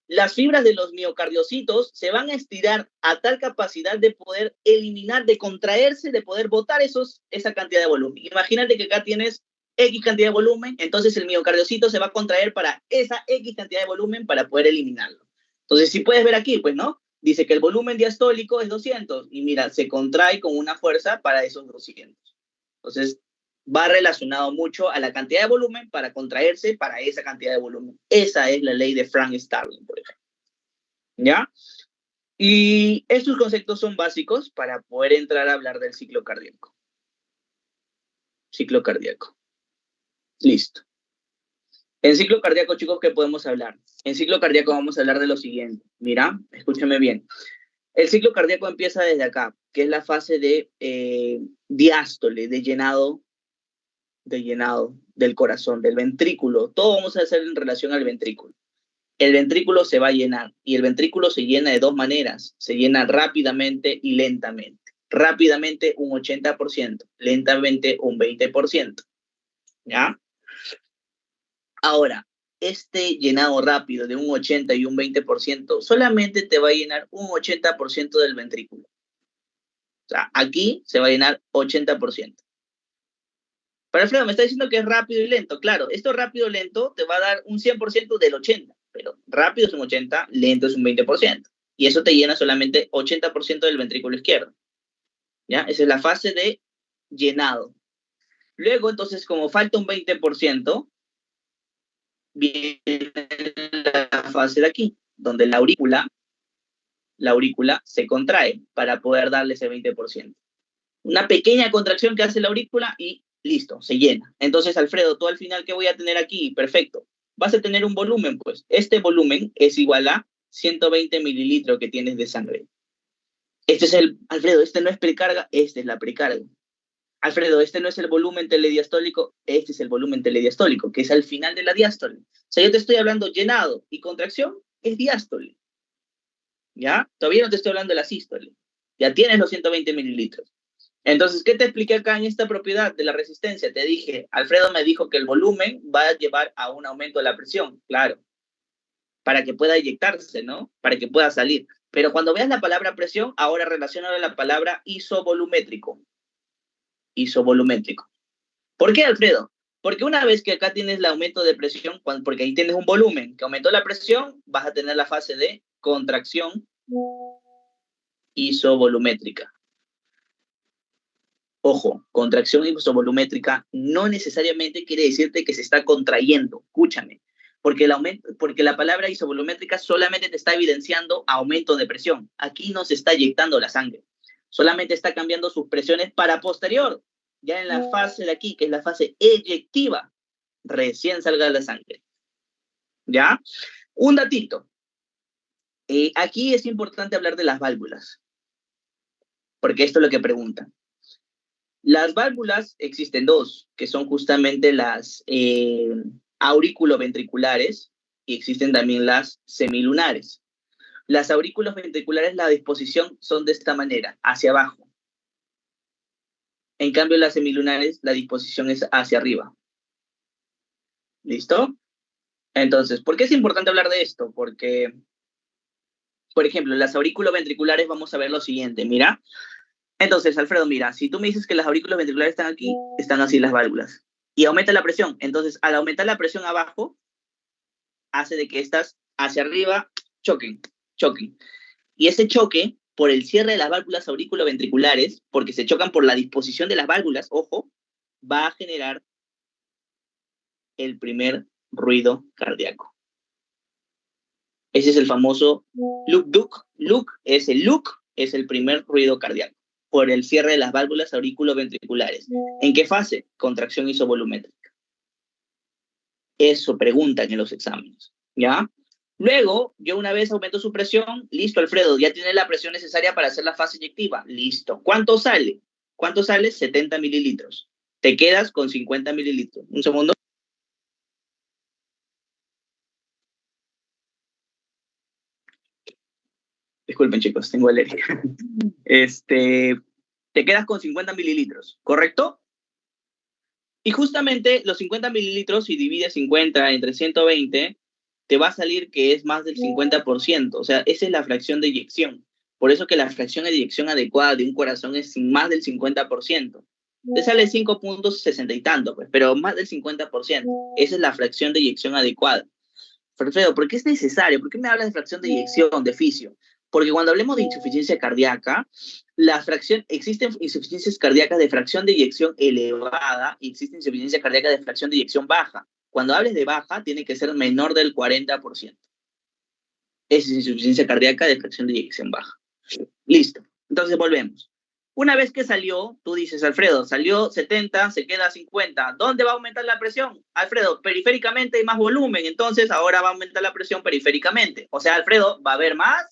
las fibras de los miocardiocitos se van a estirar a tal capacidad de poder eliminar, de contraerse, de poder botar esa cantidad de volumen. Imagínate que acá tienes X cantidad de volumen, entonces el miocardiocito se va a contraer para esa X cantidad de volumen para poder eliminarlo. Entonces, si puedes ver aquí, pues, ¿no? Dice que el volumen diastólico es 200 y mira, se contrae con una fuerza para esos 200. Entonces, va relacionado mucho a la cantidad de volumen para contraerse para esa cantidad de volumen. Esa es la ley de Frank Starling, por ejemplo. ¿Ya? Y estos conceptos son básicos para poder entrar a hablar del ciclo cardíaco. Ciclo cardíaco. Listo. En ciclo cardíaco, chicos, ¿qué podemos hablar? En ciclo cardíaco vamos a hablar de lo siguiente. Mira, escúchame bien. El ciclo cardíaco empieza desde acá, que es la fase de diástole, de llenado del corazón, del ventrículo. Todo vamos a hacer en relación al ventrículo. El ventrículo se va a llenar y el ventrículo se llena de dos maneras. Se llena rápidamente y lentamente. Rápidamente un 80%, lentamente un 20%. ¿Ya? Ahora, este llenado rápido de un 80 y un 20% solamente te va a llenar un 80% del ventrículo. O sea, aquí se va a llenar 80%. Pero Alfredo, me está diciendo que es rápido y lento. Claro, esto rápido y lento te va a dar un 100% del 80%. pero rápido es un 80%, lento es un 20%. Y eso te llena solamente 80% del ventrículo izquierdo. ¿Ya? Esa es la fase de llenado. Luego, entonces, como falta un 20%, viene la fase de aquí, donde la aurícula se contrae para poder darle ese 20%. Una pequeña contracción que hace la aurícula y listo, se llena. Entonces, Alfredo, tú al final, ¿qué voy a tener aquí? Perfecto. Vas a tener un volumen, pues. Este volumen es igual a 120 mililitros que tienes de sangre. Alfredo, este no es precarga, esta es la precarga. Alfredo, este no es el volumen telediastólico, este es el volumen telediastólico, que es al final de la diástole. O sea, yo te estoy hablando llenado y contracción es diástole. ¿Ya? Todavía no te estoy hablando de la sístole. Ya tienes los 120 mililitros. Entonces, ¿qué te expliqué acá en esta propiedad de la resistencia? Te dije, Alfredo me dijo que el volumen va a llevar a un aumento de la presión, claro, para que pueda eyectarse, ¿no? Para que pueda salir. Pero cuando veas la palabra presión, ahora relaciona la palabra isovolumétrico. Isovolumétrico. ¿Por qué, Alfredo? Porque una vez que acá tienes el aumento de presión, porque ahí tienes un volumen que aumentó la presión, vas a tener la fase de contracción isovolumétrica. Ojo, contracción isovolumétrica no necesariamente quiere decirte que se está contrayendo. Escúchame, porque la palabra isovolumétrica solamente te está evidenciando aumento de presión. Aquí no se está eyectando la sangre. Solamente está cambiando sus presiones para posterior. Ya en la fase de aquí, que es la fase eyectiva, recién salga la sangre. ¿Ya? Un datito. Aquí es importante hablar de las válvulas, porque esto es lo que preguntan. Las válvulas existen dos, que son justamente las auriculoventriculares y existen también las semilunares. Las aurículos-ventriculares, la disposición son de esta manera, hacia abajo. En cambio, las semilunares, la disposición es hacia arriba. ¿Listo? Entonces, ¿por qué es importante hablar de esto? Porque, por ejemplo, las aurículo-ventriculares vamos a ver lo siguiente, mira. Entonces, Alfredo, mira, si tú me dices que las aurículos ventriculares están aquí, están así las válvulas. Y aumenta la presión. Entonces, al aumentar la presión abajo, hace de que estas hacia arriba choquen. Y ese choque, por el cierre de las válvulas auriculoventriculares, porque se chocan por la disposición de las válvulas, ojo, va a generar el primer ruido cardíaco. Ese es el famoso luk-duk. Luk es el primer ruido cardíaco, por el cierre de las válvulas auriculoventriculares. ¿En qué fase? Contracción isovolumétrica. Eso preguntan en los exámenes, ¿ya? Luego, yo una vez aumento su presión, listo, Alfredo, ya tiene la presión necesaria para hacer la fase eyectiva, listo. ¿Cuánto sale? 70 mililitros. Te quedas con 50 mililitros. Un segundo. Disculpen, chicos, tengo alergia. Te quedas con 50 mililitros, ¿correcto? Y justamente los 50 mililitros, si divides 50 entre 120, te va a salir que es más del 50%. O sea, esa es la fracción de eyección. Por eso que la fracción de eyección adecuada de un corazón es más del 50%. Te sale 5.60 y tanto, pues, pero más del 50%. Esa es la fracción de eyección adecuada. Alfredo, ¿por qué es necesario? ¿Por qué me hablas de fracción de eyección, de fisio? Porque cuando hablemos de insuficiencia cardíaca, existen insuficiencias cardíacas de fracción de eyección elevada y existe insuficiencia cardíaca de fracción de eyección baja. Cuando hables de baja, tiene que ser menor del 40%. Esa es insuficiencia cardíaca de fracción de eyección baja. Listo. Entonces volvemos. Una vez que salió, tú dices, Alfredo, salió 70, se queda 50. ¿Dónde va a aumentar la presión? Alfredo, periféricamente hay más volumen, entonces ahora va a aumentar la presión periféricamente. O sea, Alfredo, va a haber más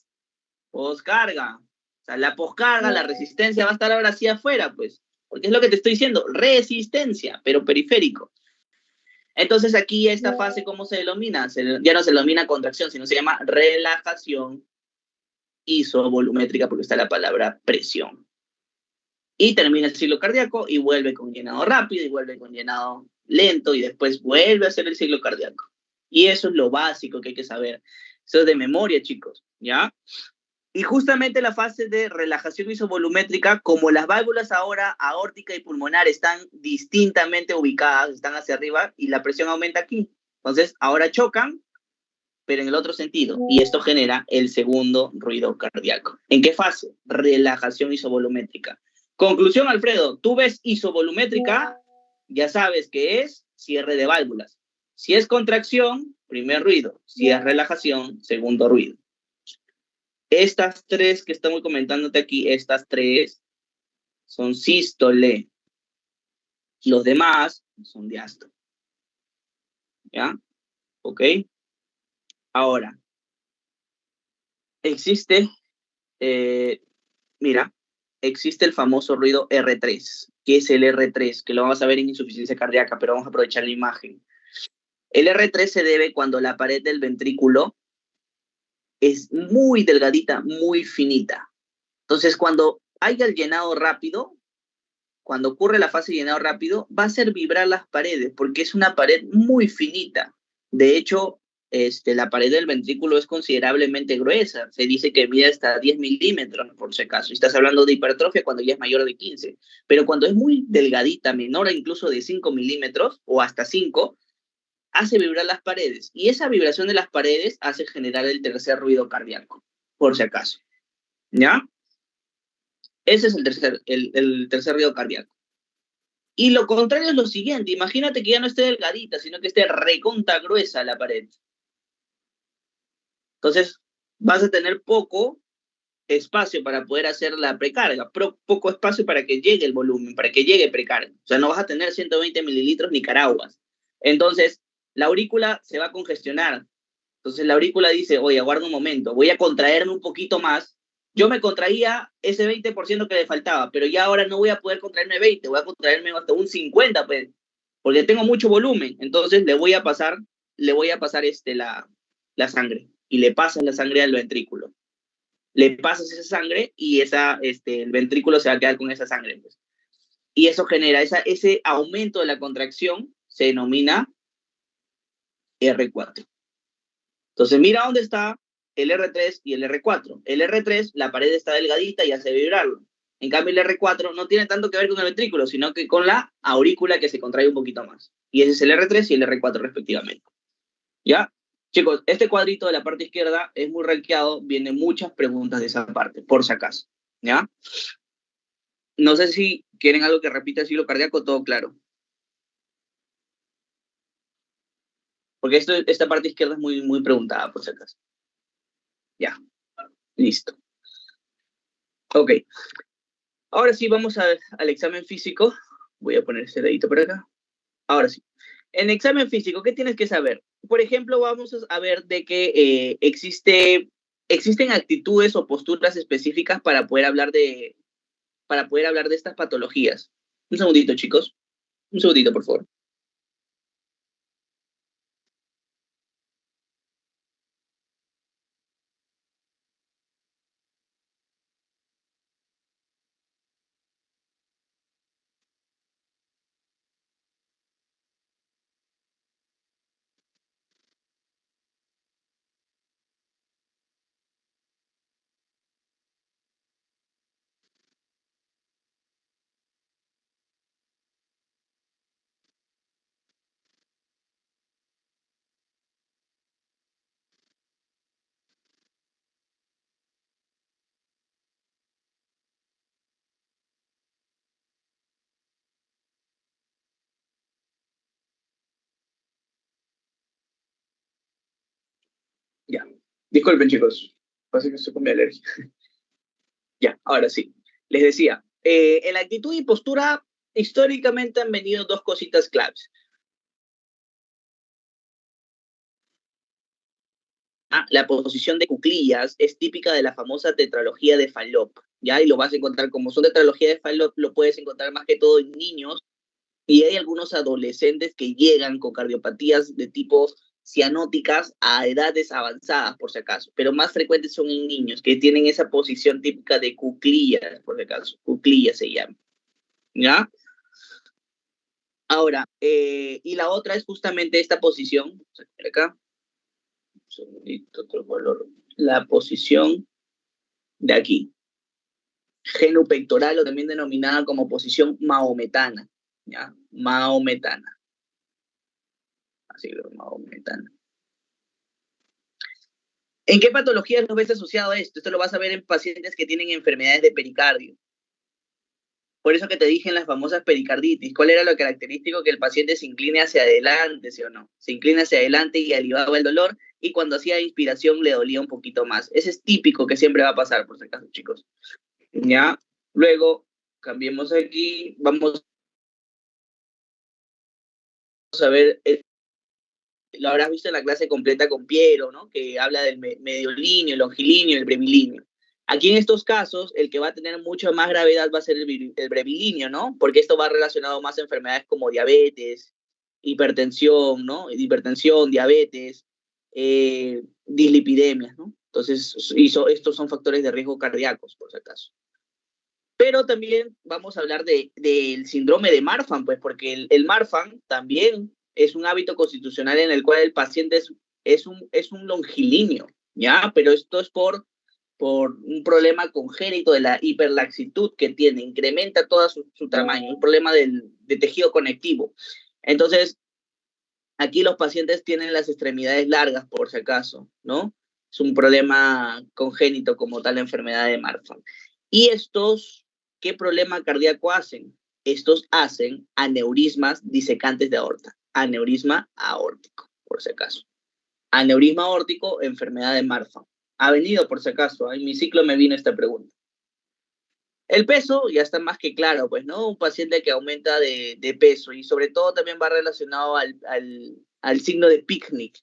poscarga. O sea, la poscarga, la resistencia va a estar ahora así afuera, pues. Porque es lo que te estoy diciendo, resistencia, pero periférico. Entonces aquí esta fase, ¿cómo se denomina? Ya no se denomina contracción, sino se llama relajación isovolumétrica, porque está la palabra presión. Y termina el ciclo cardíaco y vuelve con llenado rápido y vuelve con llenado lento y después vuelve a hacer el ciclo cardíaco. Y eso es lo básico que hay que saber. Eso es de memoria, chicos, ¿ya? Y justamente la fase de relajación isovolumétrica, como las válvulas ahora aórtica y pulmonar están distintamente ubicadas, están hacia arriba y la presión aumenta aquí. Entonces, ahora chocan, pero en el otro sentido, y esto genera el segundo ruido cardíaco. ¿En qué fase? Relajación isovolumétrica. Conclusión, Alfredo, tú ves isovolumétrica, ya sabes que es cierre de válvulas. Si es contracción, primer ruido. Si es relajación, segundo ruido. Estas tres que estamos comentándote aquí, estas tres son sístole. Los demás son diástole. ¿Ya? ¿Ok? Ahora, existe, mira, existe el famoso ruido R3. ¿Qué es el R3? Que lo vamos a ver en insuficiencia cardíaca, pero vamos a aprovechar la imagen. El R3 se debe cuando la pared del ventrículo es muy delgadita, muy finita. Entonces, cuando haya el llenado rápido, cuando ocurre la fase de llenado rápido, va a hacer vibrar las paredes, porque es una pared muy finita. De hecho, la pared del ventrículo es considerablemente gruesa. Se dice que mide hasta 10 milímetros, por si acaso. Estás hablando de hipertrofia cuando ya es mayor de 15. Pero cuando es muy delgadita, menor incluso de 5 milímetros o hasta 5, hace vibrar las paredes. Y esa vibración de las paredes hace generar el tercer ruido cardíaco, por si acaso. ¿Ya? Ese es el tercer ruido cardíaco. Y lo contrario es lo siguiente. Imagínate que ya no esté delgadita, sino que esté recontra gruesa la pared. Entonces, vas a tener poco espacio para poder hacer la precarga, pero poco espacio para que llegue el volumen, para que llegue precarga. O sea, no vas a tener 120 mililitros ni caraguas. Entonces, la aurícula se va a congestionar. Entonces, la aurícula dice, oye, aguarda un momento, voy a contraerme un poquito más. Yo me contraía ese 20% que le faltaba, pero ya ahora no voy a poder contraerme 20, voy a contraerme hasta un 50, pues, porque tengo mucho volumen. Entonces, le voy a pasar la sangre, y le pasas la sangre al ventrículo. Le pasas esa sangre y el ventrículo se va a quedar con esa sangre, pues. Y eso genera ese aumento de la contracción, se denomina R4. Entonces, mira dónde está el R3 y el R4. El R3, la pared está delgadita y hace vibrarlo. En cambio, el R4 no tiene tanto que ver con el ventrículo, sino que con la aurícula que se contrae un poquito más. Y ese es el R3 y el R4 respectivamente. ¿Ya? Chicos, este cuadrito de la parte izquierda es muy rankeado, vienen muchas preguntas de esa parte, por si acaso. ¿Ya? No sé si quieren algo que repita el ciclo cardíaco, todo claro. Porque esta parte izquierda es muy, muy preguntada, por si acaso. Ya, listo. Ok. Ahora sí, vamos al examen físico. Voy a poner ese dedito por acá. Ahora sí. En examen físico, ¿qué tienes que saber? Por ejemplo, vamos a ver de que existen actitudes o posturas específicas para poder hablar de estas patologías. Un segundito, chicos. Un segundito, por favor. Ya. Disculpen, chicos. Pasa que estoy con mi alergia. Ya, ahora sí. Les decía, en la actitud y postura históricamente han venido dos cositas claves. La posición de cuclillas es típica de la famosa tetralogía de Fallop, ¿ya? Y lo vas a encontrar, como son tetralogía de Fallop, lo puedes encontrar más que todo en niños, y hay algunos adolescentes que llegan con cardiopatías de tipo cianóticas a edades avanzadas, por si acaso, pero más frecuentes son en niños, que tienen esa posición típica de cuclillas, por si acaso, cuclillas se llama, ¿ya? Ahora, y la otra es justamente esta posición, vamos a ver acá, un segundito, otro color, la posición de aquí, genupectoral o también denominada como posición maometana, ¿ya? Maometana, así que maometana. ¿En qué patologías lo ves asociado a esto? Esto lo vas a ver en pacientes que tienen enfermedades de pericardio. Por eso que te dije en las famosas pericarditis, ¿cuál era lo característico? Que el paciente se incline hacia adelante, ¿sí o no? Se inclina hacia adelante y alivaba el dolor, y cuando hacía inspiración le dolía un poquito más. Ese es típico que siempre va a pasar, por si acaso, chicos. ¿Ya? Luego, cambiemos aquí, vamos a ver, lo habrás visto en la clase completa con Piero, ¿no? Que habla del mediolíneo, el longilíneo, el brevilíneo. Aquí en estos casos, el que va a tener mucha más gravedad va a ser el brevilíneo, ¿no? Porque esto va relacionado más a enfermedades como diabetes, hipertensión, ¿no? Hipertensión, diabetes, dislipidemias, ¿no? Entonces, estos son factores de riesgo cardíacos, por si acaso. Pero también vamos a hablar del síndrome de Marfan, pues, porque el Marfan también es un hábito constitucional en el cual el paciente es un longilíneo, ¿ya? Pero esto es por un problema congénito de la hiperlaxitud que tiene, incrementa todo su tamaño, un problema de tejido conectivo. Entonces, aquí los pacientes tienen las extremidades largas, por si acaso, ¿no? Es un problema congénito como tal la enfermedad de Marfan. Y estos, ¿qué problema cardíaco hacen? Estos hacen aneurismas disecantes de aorta, aneurisma aórtico, por si acaso. Aneurisma aórtico, enfermedad de Marfan. Ha venido, por si acaso, en mi ciclo me vino esta pregunta. El peso ya está más que claro, pues, ¿no? Un paciente que aumenta de peso, y sobre todo también va relacionado al signo de picnic.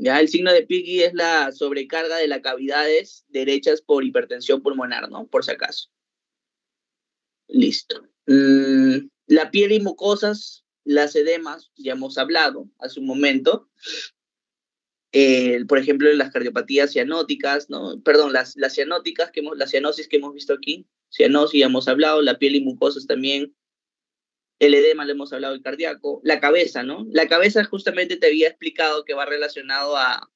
Ya, el signo de Picking es la sobrecarga de las cavidades derechas por hipertensión pulmonar, ¿no? Por si acaso. Listo. La piel y mucosas, las edemas, ya hemos hablado hace un momento. Por ejemplo, las cardiopatías cianóticas, ¿no? Perdón, las cianóticas, la cianosis que hemos visto aquí. Cianosis ya hemos hablado, la piel y mucosas también. El edema, le hemos hablado, el cardíaco. La cabeza, ¿no? La cabeza justamente te había explicado que va relacionado a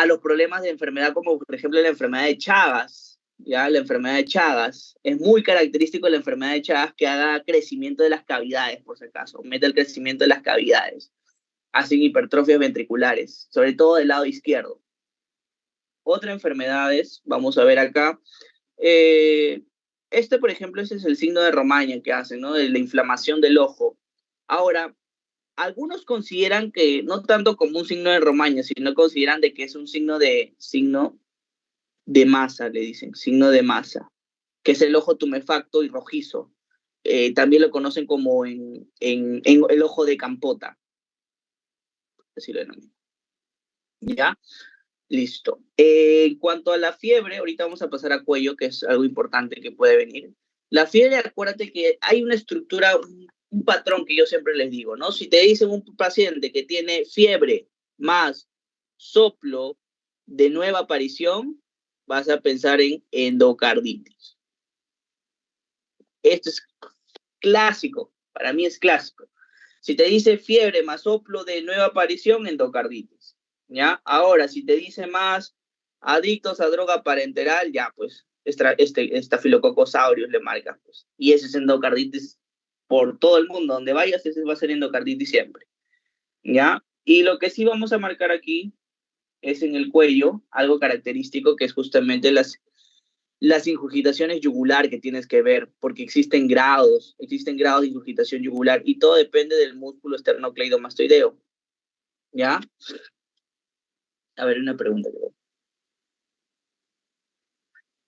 los problemas de enfermedad, como por ejemplo la enfermedad de Chagas, ¿ya? La enfermedad de Chagas. Es muy característico de la enfermedad de Chagas que haga crecimiento de las cavidades, por si acaso, aumenta el crecimiento de las cavidades. Hacen hipertrofias ventriculares, sobre todo del lado izquierdo. Otras enfermedades, vamos a ver acá. Por ejemplo, ese es el signo de Romaña que hacen, ¿no? De la inflamación del ojo. Ahora, algunos consideran que no tanto como un signo de Romaña, sino consideran de que es un signo de masa, le dicen, signo de masa, que es el ojo tumefacto y rojizo. También lo conocen como en el ojo de Campota. Así lo denominan. ¿Ya? Listo. En cuanto a la fiebre, ahorita vamos a pasar a cuello, que es algo importante que puede venir. La fiebre, acuérdate que hay una estructura, un patrón que yo siempre les digo, ¿no? Si te dicen un paciente que tiene fiebre más soplo de nueva aparición, vas a pensar en endocarditis. Esto es clásico, para mí es clásico. Si te dice fiebre más soplo de nueva aparición, endocarditis, ¿ya? Ahora, si te dice más adictos a droga parenteral, ya, pues, Staphylococcus aureus le marcas, pues. Y ese es endocarditis por todo el mundo, donde vayas, ese va a ser endocarditis siempre, ¿ya? Y lo que sí vamos a marcar aquí es en el cuello, algo característico que es justamente las ingurgitaciones yugular que tienes que ver, porque existen grados de ingurgitación yugular y todo depende del músculo esternocleidomastoideo, ¿ya? A ver, una pregunta.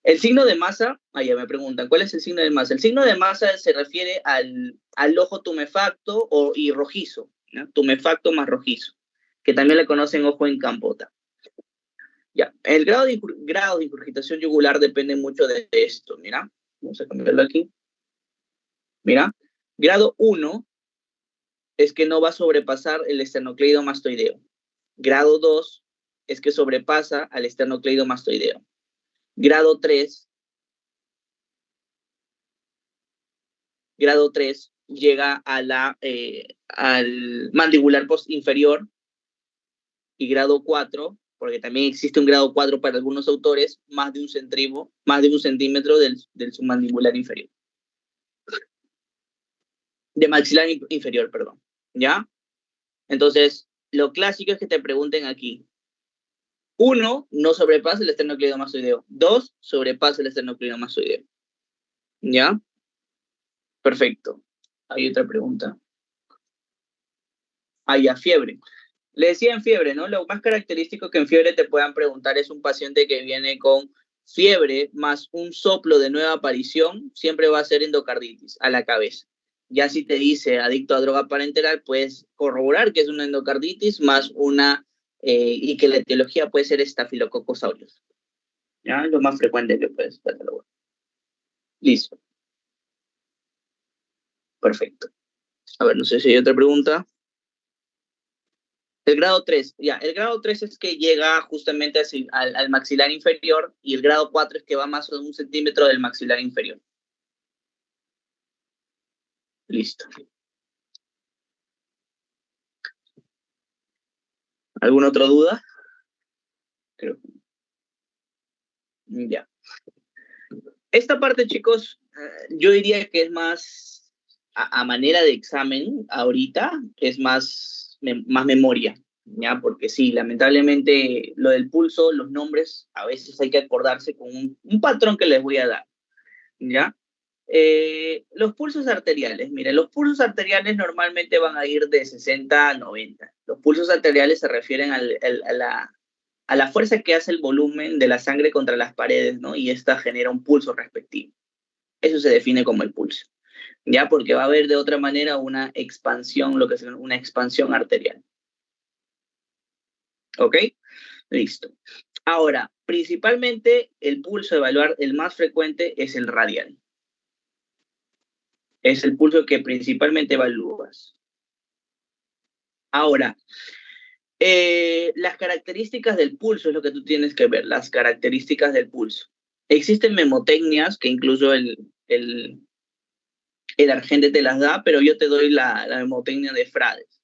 El signo de masa, ya me preguntan, ¿cuál es el signo de masa? El signo de masa se refiere al ojo tumefacto y rojizo, ¿no? Tumefacto más rojizo, que también le conocen ojo en Campota. Ya, el grado de ingurgitación yugular depende mucho de esto, mira, vamos a cambiarlo aquí. Mira, grado 1 es que no va a sobrepasar el esternocleidomastoideo. Grado 2 es que sobrepasa al esternocleidomastoideo. Grado 3 llega al mandibular inferior, y grado 4, porque también existe un grado 4 para algunos autores, más de un centímetro del submandibular inferior. De maxilar inferior, perdón. ¿Ya? Entonces, lo clásico es que te pregunten aquí. 1, no sobrepasa el esternocleidomastoideo. 2, sobrepasa el esternocleidomastoideo. ¿Ya? Perfecto. Hay otra pregunta. Ya, fiebre. Le decía en fiebre, ¿no? Lo más característico que en fiebre te puedan preguntar es un paciente que viene con fiebre más un soplo de nueva aparición, siempre va a ser endocarditis a la cabeza. Ya si te dice adicto a droga parenteral, puedes corroborar que es una endocarditis más una, y que la etiología puede ser Staphylococcus aureus. ¿Ya? Lo más frecuente que puedes catalogar. Listo. Perfecto. A ver, no sé si hay otra pregunta. El grado 3, ya, el grado 3 es que llega justamente al maxilar inferior y el grado 4 es que va más de 1 centímetro del maxilar inferior. Listo. ¿Alguna otra duda? Creo. Ya. Esta parte, chicos, yo diría que es más a manera de examen ahorita, es más memoria, ¿ya? Porque sí, lamentablemente lo del pulso, los nombres, a veces hay que acordarse con un patrón que les voy a dar, ¿ya? Los pulsos arteriales, miren, los pulsos arteriales normalmente van a ir de 60 a 90. Los pulsos arteriales se refieren a la fuerza que hace el volumen de la sangre contra las paredes, ¿no? Y esta genera un pulso respectivo. Eso se define como el pulso, ¿ya? Porque va a haber de otra manera una expansión, lo que es una expansión arterial. ¿Ok? Listo. Ahora, principalmente el pulso a evaluar, el más frecuente es el radial. Es el pulso que principalmente evalúas. Ahora, las características del pulso es lo que tú tienes que ver, las características del pulso. Existen memotecnias que incluso el Argente te las da, pero yo te doy la memotecnia de Frades.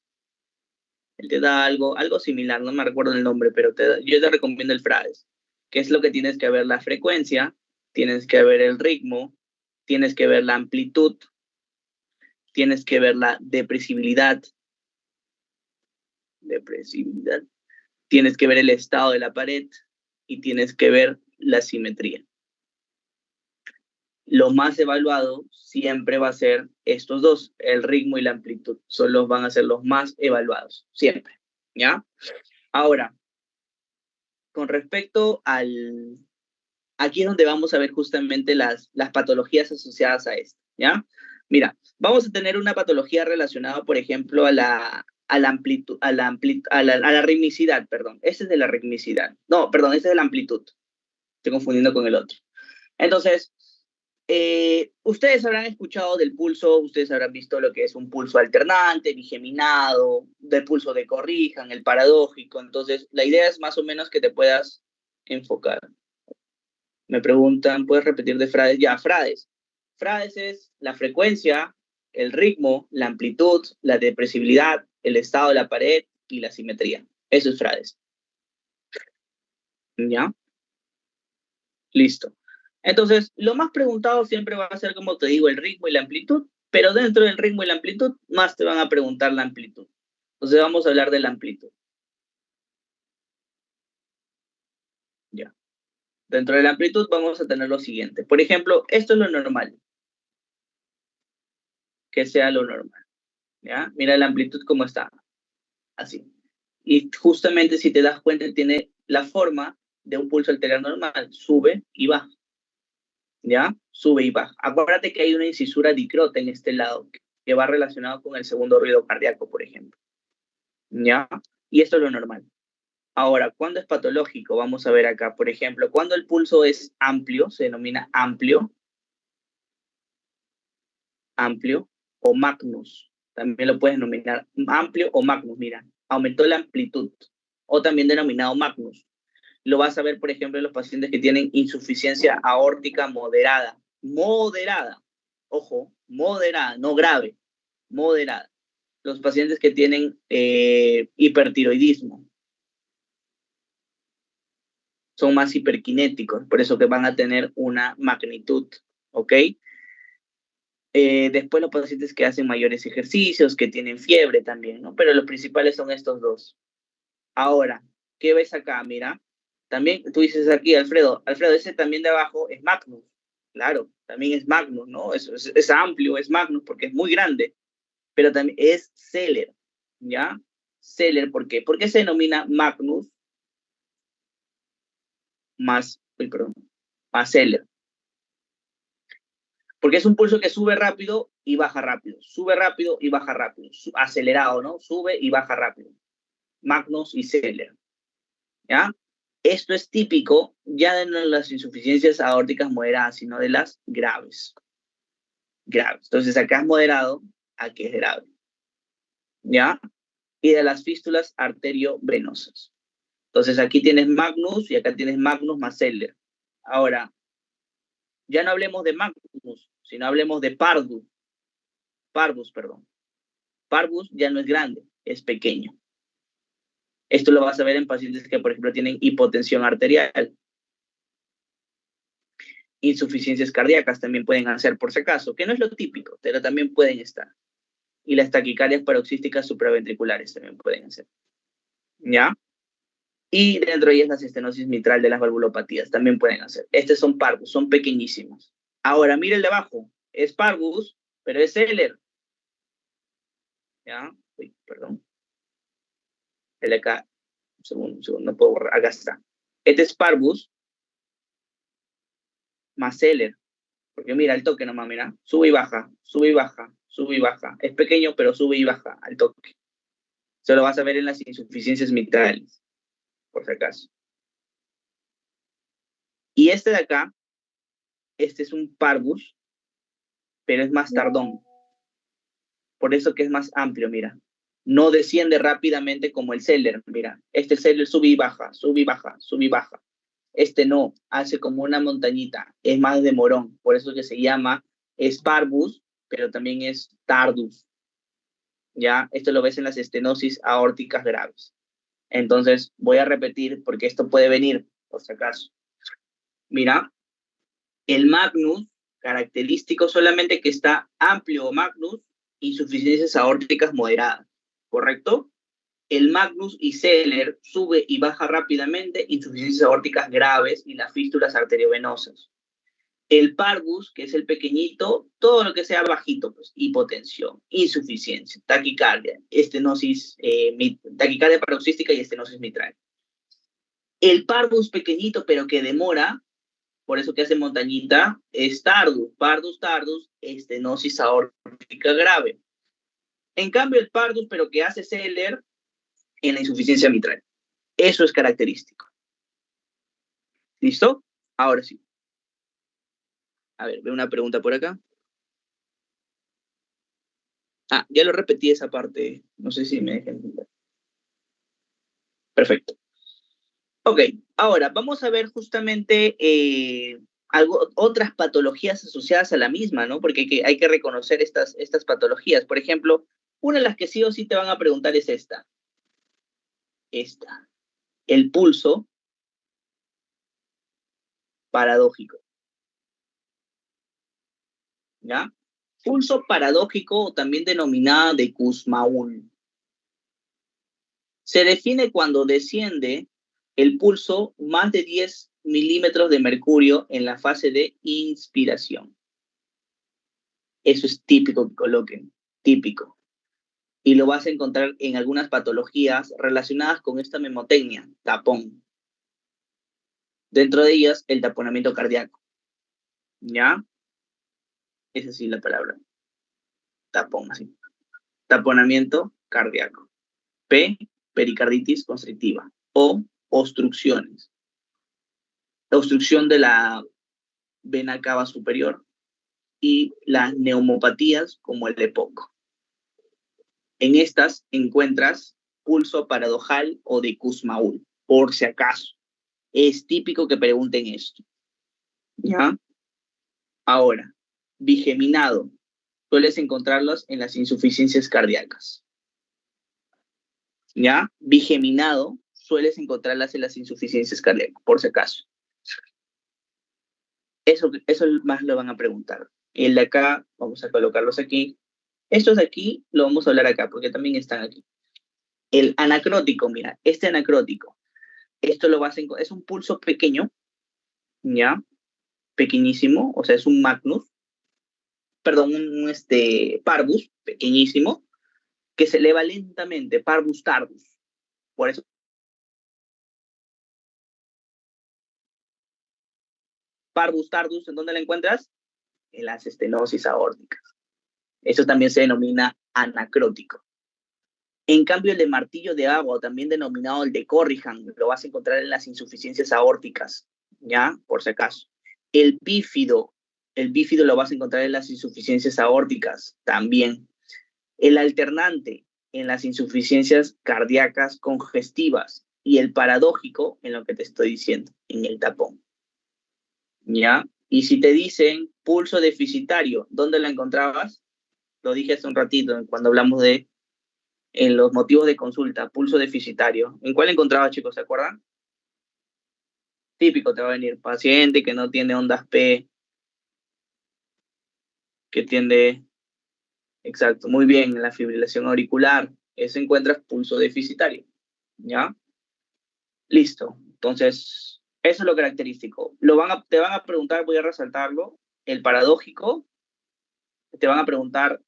Él te da algo similar, no me recuerdo el nombre, pero yo te recomiendo el Frades, que es lo que tienes que ver la frecuencia, tienes que ver el ritmo, tienes que ver la amplitud, tienes que ver la depresibilidad, tienes que ver el estado de la pared y tienes que ver la simetría. Lo más evaluado siempre va a ser estos dos, el ritmo y la amplitud. Van a ser los más evaluados, siempre, ¿ya? Ahora, con respecto aquí es donde vamos a ver justamente las patologías asociadas a esto, ¿ya? Mira, vamos a tener una patología relacionada, por ejemplo, a la amplitud, a la ritmicidad, perdón. Ese es de la ritmicidad. No, perdón, ese es de la amplitud. Estoy confundiendo con el otro. Entonces, ustedes habrán escuchado del pulso, ustedes habrán visto lo que es un pulso alternante, bigeminado, del pulso de Corrigan, el paradójico. Entonces, la idea es más o menos que te puedas enfocar. Me preguntan, ¿puedes repetir de Frades? Ya, Frades. Frades es la frecuencia, el ritmo, la amplitud, la depresibilidad, el estado de la pared y la simetría. Eso es Frades. ¿Ya? Listo. Entonces, lo más preguntado siempre va a ser, como te digo, el ritmo y la amplitud, pero dentro del ritmo y la amplitud, más te van a preguntar la amplitud. Entonces, vamos a hablar de la amplitud. Ya. Dentro de la amplitud vamos a tener lo siguiente. Por ejemplo, esto es lo normal. Que sea lo normal. ¿Ya? Mira la amplitud cómo está. Así. Y justamente si te das cuenta, tiene la forma de un pulso arterial normal. Sube y baja. ¿Ya? Sube y baja. Acuérdate que hay una incisura dicrota en este lado que va relacionado con el segundo ruido cardíaco, por ejemplo. ¿Ya? Y esto es lo normal. Ahora, ¿cuándo es patológico? Vamos a ver acá, por ejemplo, cuando el pulso es amplio, se denomina amplio o magnus. También lo puedes denominar amplio o magnus, mira, aumentó la amplitud, o también denominado magnus. Lo vas a ver, por ejemplo, en los pacientes que tienen insuficiencia aórtica moderada. Moderada. Ojo, moderada, no grave, moderada. Los pacientes que tienen hipertiroidismo son más hiperkinéticos, por eso que van a tener una magnitud, ¿ok? Después los pacientes que hacen mayores ejercicios, que tienen fiebre también, ¿no? Pero los principales son estos dos. Ahora, ¿qué ves acá? Mira, también tú dices aquí, Alfredo, ese también de abajo es Magnus. Claro, también es Magnus, ¿no? Es amplio, es Magnus porque es muy grande, pero también es Celer, ¿ya? Celer, ¿por qué? ¿Por qué se denomina Magnus más Celer? Porque es un pulso que sube rápido y baja rápido, sube rápido y baja rápido, acelerado, ¿no? Sube y baja rápido. Magnus y Celer, ¿ya? Esto es típico ya de no de las insuficiencias aórticas moderadas, sino de las graves. Graves. Entonces acá es moderado, aquí es grave, ¿ya? Y de las fístulas arteriovenosas. Entonces aquí tienes Magnus y acá tienes Magnus más Celer. Ahora, ya no hablemos de Magnus, sino hablemos de Parvus. Parvus, perdón. Parvus ya no es grande, es pequeño. Esto lo vas a ver en pacientes que, por ejemplo, tienen hipotensión arterial. Insuficiencias cardíacas también pueden hacer, por si acaso, que no es lo típico, pero también pueden estar. Y las taquicardias paroxísticas supraventriculares también pueden hacer. ¿Ya? Y dentro de ellas la estenosis mitral de las valvulopatías también pueden hacer. Estos son parvus, son pequeñísimos. Ahora, mira el de abajo. Es parvus, pero es Celer. ¿Ya? Uy, perdón. El de acá. Un segundo, no puedo borrar. Acá está. Este es parvus más Celer. Porque mira, el toque nomás, mira. Sube y baja, sube y baja, sube y baja. Es pequeño, pero sube y baja al toque. Eso lo vas a ver en las insuficiencias mitrales, por si acaso. Y este de acá, este es un parvus, pero es más tardón. Por eso que es más amplio, mira. No desciende rápidamente como el Celer, mira. Este Celer sube y baja, sube y baja, sube y baja. Este no, hace como una montañita, es más de morón. Por eso que se llama, es parvus, pero también es tardus. ¿Ya? Esto lo ves en las estenosis aórticas graves. Entonces, voy a repetir porque esto puede venir, por si acaso. Mira, el Magnus, característico solamente que está amplio Magnus, insuficiencias aórticas moderadas, ¿correcto? El Magnus y Celer sube y baja rápidamente, insuficiencias aórticas graves y las fístulas arteriovenosas. El parvus, que es el pequeñito, todo lo que sea bajito, pues, hipotensión, insuficiencia, taquicardia, estenosis, taquicardia paroxística y estenosis mitral. El parvus pequeñito, pero que demora, por eso que hace montañita, es tardus, tardus, estenosis aórtica grave. En cambio, el pardus, pero que hace Celer en la insuficiencia mitral. Eso es característico. ¿Listo? Ahora sí. A ver, veo una pregunta por acá. Ah, ya lo repetí esa parte. No sé si me dejan entender. Perfecto. Ok, ahora vamos a ver justamente otras patologías asociadas a la misma, ¿no? Porque hay que reconocer estas patologías. Por ejemplo, una de las que sí o sí te van a preguntar es esta. El pulso paradójico. ¿Ya? Pulso paradójico, también denominada de Kussmaul. Se define cuando desciende el pulso más de 10 milímetros de mercurio en la fase de inspiración. Eso es típico que coloquen, típico. Y lo vas a encontrar en algunas patologías relacionadas con esta memotecnia, tapón. Dentro de ellas, el taponamiento cardíaco. ¿Ya? Esa sí es la palabra. Tapón, así. Taponamiento cardíaco. P, pericarditis constrictiva. O, obstrucciones. La obstrucción de la vena cava superior y las neumopatías como el EPOC. En estas encuentras pulso paradojal o de Kussmaul, por si acaso. Es típico que pregunten esto. ¿Ya? Ahora, bigeminado. Sueles encontrarlos en las insuficiencias cardíacas. ¿Ya? Bigeminado, sueles encontrarlas en las insuficiencias cardíacas, por si acaso. Eso más lo van a preguntar. El de acá, vamos a colocarlos aquí. Estos de aquí lo vamos a hablar acá, porque también están aquí. El anacrótico, mira, este anacrótico. Esto lo vas a encontrar, es un pulso pequeño, ¿ya? Pequeñísimo, o sea, es un magnus, perdón, parvus, pequeñísimo, que se eleva lentamente, parvus tardus. Por eso, parvus tardus, ¿en dónde la encuentras? En las estenosis aórticas. Eso también se denomina anacrótico. En cambio, el de martillo de agua, también denominado el de Corrigan, lo vas a encontrar en las insuficiencias aórticas, ¿ya? Por si acaso. El bífido lo vas a encontrar en las insuficiencias aórticas, también. El alternante, en las insuficiencias cardíacas congestivas. Y el paradójico, en lo que te estoy diciendo, en el tapón, ¿ya? Y si te dicen pulso deficitario, ¿dónde lo encontrabas? Lo dije hace un ratito, cuando hablamos de en los motivos de consulta, pulso deficitario. ¿En cuál encontraba, chicos? ¿Se acuerdan? Típico te va a venir paciente que no tiene ondas P, que tiende, exacto, muy bien, en la fibrilación auricular. Eso encuentras pulso deficitario. ¿Ya? Listo. Entonces, eso es lo característico. Te van a preguntar, voy a resaltarlo, el paradójico, te van a preguntar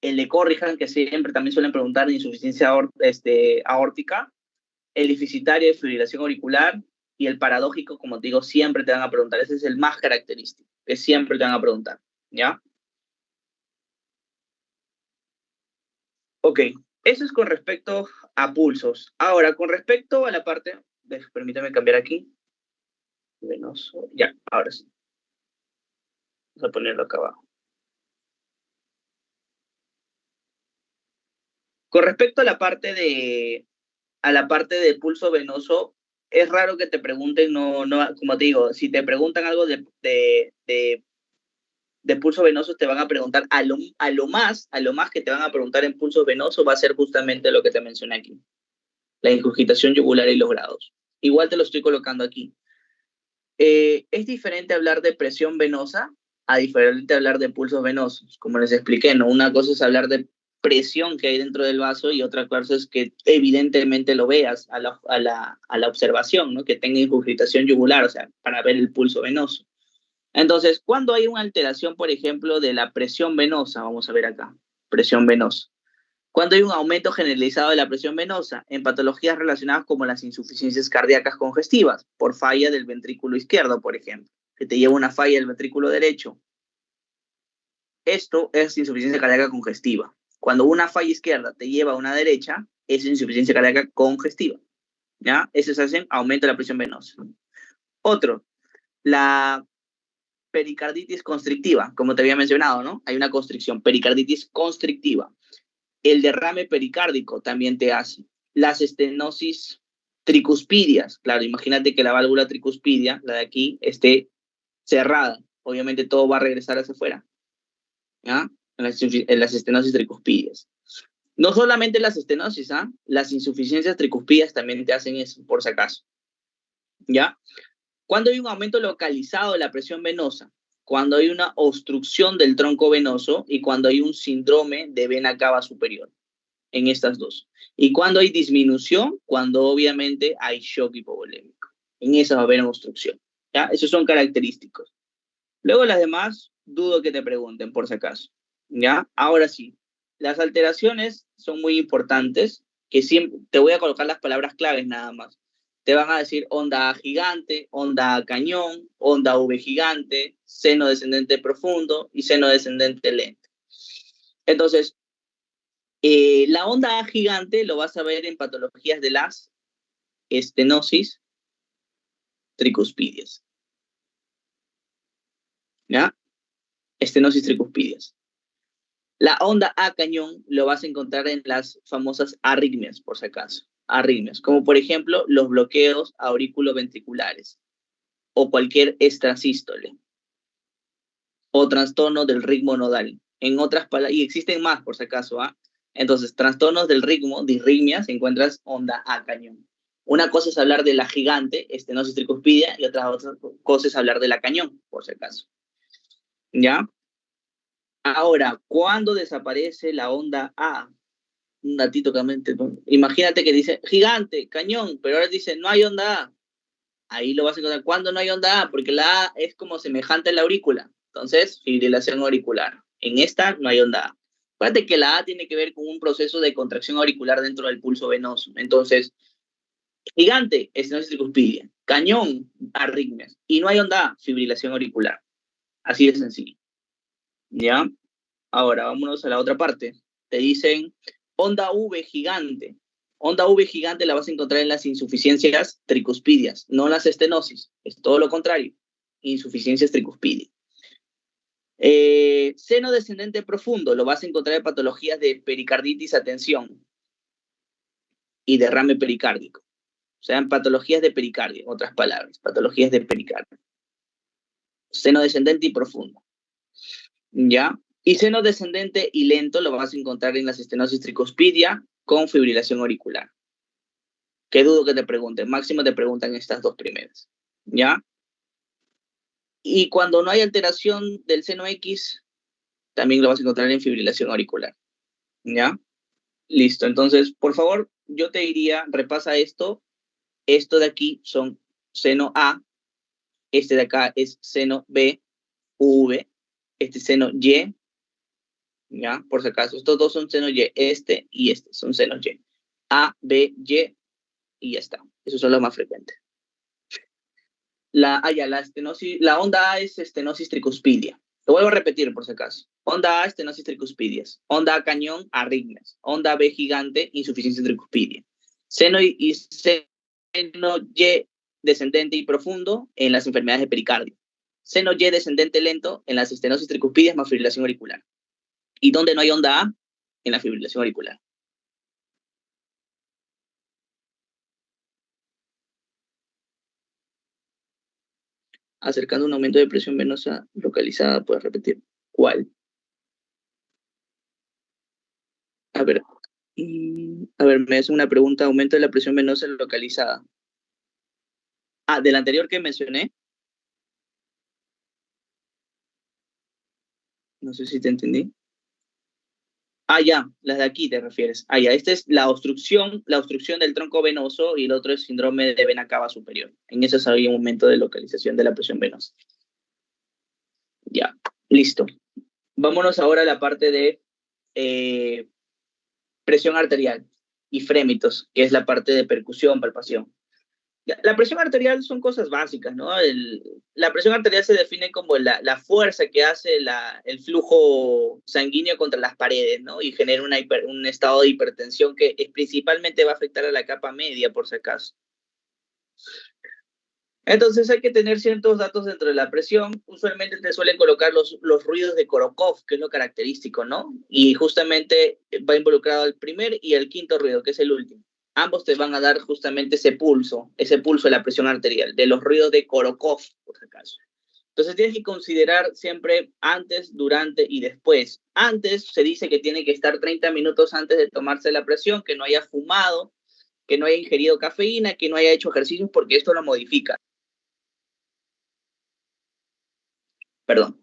el de Corrigan, que siempre también suelen preguntar de insuficiencia aórtica, el deficitario de fibrilación auricular y el paradójico, como te digo, siempre te van a preguntar. Ese es el más característico, que siempre te van a preguntar, ¿ya? Ok, eso es con respecto a pulsos. Ahora, con respecto a la parte, permítame cambiar aquí. Venoso, ya, ahora sí. Vamos a ponerlo acá abajo. Con respecto a la parte de pulso venoso, es raro que te pregunten, como te digo, si te preguntan algo de pulso venoso, te van a preguntar a lo más que te van a preguntar en pulso venoso va a ser justamente lo que te mencioné aquí, la ingurgitación yugular y los grados. Igual te lo estoy colocando aquí. Es diferente hablar de presión venosa a diferente hablar de pulsos venosos, como les expliqué, ¿no? Una cosa es hablar de presión que hay dentro del vaso y otra cosa es que evidentemente lo veas a la observación, ¿no? Que tenga ingurgitación yugular, o sea, para ver el pulso venoso. Entonces, cuando hay una alteración, por ejemplo, de la presión venosa, vamos a ver acá, presión venosa. Cuando hay un aumento generalizado de la presión venosa en patologías relacionadas como las insuficiencias cardíacas congestivas, por falla del ventrículo izquierdo, por ejemplo, que te lleva una falla del ventrículo derecho. Esto es insuficiencia cardíaca congestiva. Cuando una falla izquierda te lleva a una derecha, es insuficiencia cardíaca congestiva. ¿Ya? Eso se hace aumento de la presión venosa. Otro, la pericarditis constrictiva, como te había mencionado, ¿no? Hay una constricción, pericarditis constrictiva. El derrame pericárdico también te hace. Las estenosis tricuspidias, claro, imagínate que la válvula tricuspidia, la de aquí, esté cerrada. Obviamente todo va a regresar hacia afuera, ¿ya? En las estenosis tricuspidias. No solamente las estenosis, ¿ah? Las insuficiencias tricuspidias también te hacen eso, por si acaso, ¿ya? Cuando hay un aumento localizado de la presión venosa, cuando hay una obstrucción del tronco venoso y cuando hay un síndrome de vena cava superior, en estas dos. Y cuando hay disminución, cuando obviamente hay shock hipovolémico. En esa va a haber obstrucción, ¿ya? Esos son característicos. Luego las demás, dudo que te pregunten por si acaso, ¿ya? Ahora sí, las alteraciones son muy importantes, que siempre, te voy a colocar las palabras claves nada más. Te van a decir onda A gigante, onda A cañón, onda V gigante, seno descendente profundo y seno descendente lento. Entonces, la onda A gigante lo vas a ver en patologías de las estenosis tricuspidias, ¿ya? Estenosis tricuspidias. La onda A cañón lo vas a encontrar en las famosas arritmias, por si acaso. Arritmias, como por ejemplo los bloqueos auriculoventriculares o cualquier extrasístole o trastorno del ritmo nodal. En otras palabras, y existen más por si acaso, ¿ah? Entonces, trastornos del ritmo, disritmias, encuentras onda A cañón. Una cosa es hablar de la gigante, estenosis tricuspidia, y otra cosa es hablar de la cañón, por si acaso. ¿Ya? Ahora, ¿cuándo desaparece la onda A? Un datito que imagínate que dice gigante, cañón, pero ahora dice no hay onda A. Ahí lo vas a encontrar. ¿Cuándo no hay onda A? Porque la A es como semejante a la aurícula. Entonces, fibrilación auricular. En esta no hay onda A. Acuérdate que la A tiene que ver con un proceso de contracción auricular dentro del pulso venoso. Entonces, gigante, estenosis tricuspidia. Cañón, arritmias. Y no hay onda A, fibrilación auricular. Así de sencillo. ¿Ya? Ahora, vámonos a la otra parte. Te dicen onda V gigante. Onda V gigante la vas a encontrar en las insuficiencias tricuspidias, no en las estenosis. Es todo lo contrario. Insuficiencias tricuspidias. Seno descendente profundo lo vas a encontrar en patologías de pericarditis a tensión y derrame pericárdico. O sea, en patologías de pericardio, en otras palabras, patologías de pericardio. Seno descendente y profundo. ¿Ya? Y seno descendente y lento lo vas a encontrar en las estenosis tricuspidia con fibrilación auricular. Que dudo que te pregunten, máximo te preguntan estas dos primeras. ¿Ya? Y cuando no hay alteración del seno X, también lo vas a encontrar en fibrilación auricular. ¿Ya? Listo. Entonces, por favor, yo te diría, repasa esto. Esto de aquí son seno A. Este de acá es seno B, V. Este seno Y. ¿Ya? Por si acaso, estos dos son seno Y. Este y este son senos Y. A, B, Y y ya está. Esos son los más frecuentes. La onda A es estenosis tricuspidia. Lo vuelvo a repetir por si acaso. Onda A, estenosis tricuspidias. Onda A, cañón, arritmias. Onda B, gigante, insuficiencia tricuspidia. Seno y seno Y descendente y profundo en las enfermedades de pericardio. Seno Y descendente lento en las estenosis tricuspidias más fibrilación auricular. ¿Y dónde no hay onda A? En la fibrilación auricular. Acercando un aumento de presión venosa localizada, puedes repetir. ¿Cuál? A ver, me hace una pregunta. Aumento de la presión venosa localizada. Ah, del anterior que mencioné. No sé si te entendí. Ah, ya, las de aquí te refieres. Ah, ya, esta es la obstrucción del tronco venoso y el otro es síndrome de vena cava superior. En eso había un aumento de localización de la presión venosa. Ya, listo. Vámonos ahora a la parte de presión arterial y frémitos, que es la parte de percusión, palpación. La presión arterial son cosas básicas, ¿no? La presión arterial se define como la fuerza que hace el flujo sanguíneo contra las paredes, ¿no? Y genera un estado de hipertensión que principalmente va a afectar a la capa media, por si acaso. Entonces hay que tener ciertos datos dentro de la presión. Usualmente te suelen colocar los ruidos de Korokov, que es lo característico, ¿no? Y justamente va involucrado el primer y el quinto ruido, que es el último. Ambos te van a dar justamente ese pulso de la presión arterial, de los ruidos de Korokov, por si acaso. Entonces tienes que considerar siempre antes, durante y después. Antes se dice que tiene que estar 30 minutos antes de tomarse la presión, que no haya fumado, que no haya ingerido cafeína, que no haya hecho ejercicios, porque esto lo modifica. Perdón.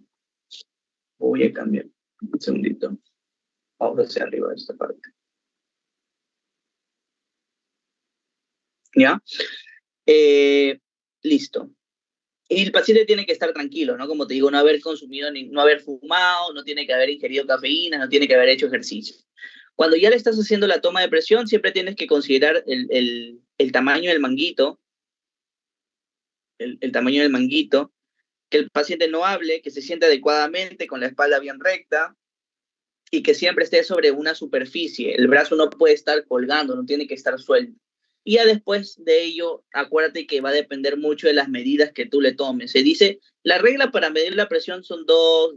Voy a cambiar. Un segundito. Ahora hacia arriba de esta parte. ¿Ya? Listo. Y el paciente tiene que estar tranquilo, ¿no? Como te digo, no haber consumido, no haber fumado, no tiene que haber ingerido cafeína, no tiene que haber hecho ejercicio. Cuando ya le estás haciendo la toma de presión, siempre tienes que considerar el tamaño del manguito, el tamaño del manguito, que el paciente no hable, que se sienta adecuadamente, con la espalda bien recta, y que siempre esté sobre una superficie. El brazo no puede estar colgando, no tiene que estar suelto. Y ya después de ello, acuérdate que va a depender mucho de las medidas que tú le tomes. Se dice, la regla para medir la presión son dos,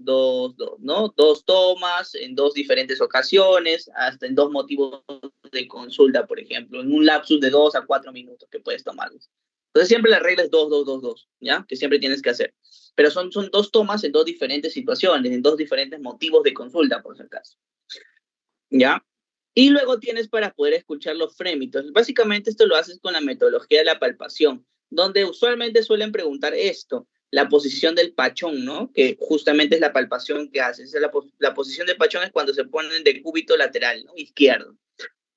¿no? 2 tomas en 2 diferentes ocasiones, hasta en 2 motivos de consulta, por ejemplo, en un lapsus de 2 a 4 minutos que puedes tomarlos. Entonces siempre la regla es 2, ¿ya? Que siempre tienes que hacer. Pero son 2 tomas en 2 diferentes situaciones, en 2 diferentes motivos de consulta, por si acaso. ¿Ya? Y luego tienes para poder escuchar los frémitos. Básicamente esto lo haces con la metodología de la palpación, donde usualmente suelen preguntar esto. la posición del pachón, ¿no? Que justamente es la palpación que hace. La posición del pachón es cuando se pone en decúbito lateral, ¿no? Izquierdo.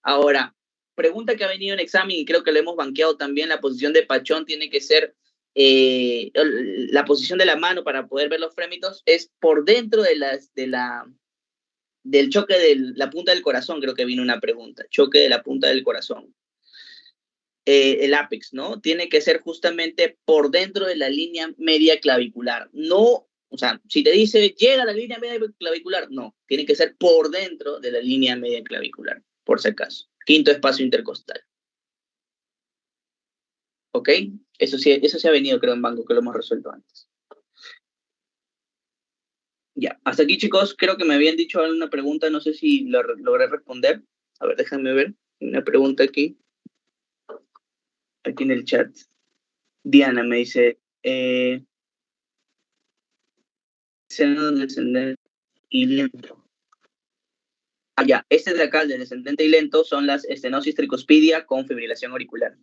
Ahora, pregunta que ha venido en examen y creo que lo hemos banqueado también, la posición de pachón tiene que ser, la posición de la mano para poder ver los frémitos es por dentro del choque de la punta del corazón, creo que vino una pregunta, choque de la punta del corazón. El ápex, ¿no? Tiene que ser justamente por dentro de la línea media clavicular. No, o sea, si te dice llega a la línea media clavicular, no, tiene que ser por dentro de la línea media clavicular, por si acaso. Quinto espacio intercostal. ¿Ok? Eso sí ha venido, creo, en banco, que lo hemos resuelto antes. Ya, hasta aquí, chicos, creo que me habían dicho alguna pregunta, no sé si lo logré responder. A ver, déjenme ver. Una pregunta aquí en el chat. Diana me dice, seno descendente y lento. Ah, ya, este de acá, el de descendente y lento, son las estenosis tricuspidia con fibrilación auricular.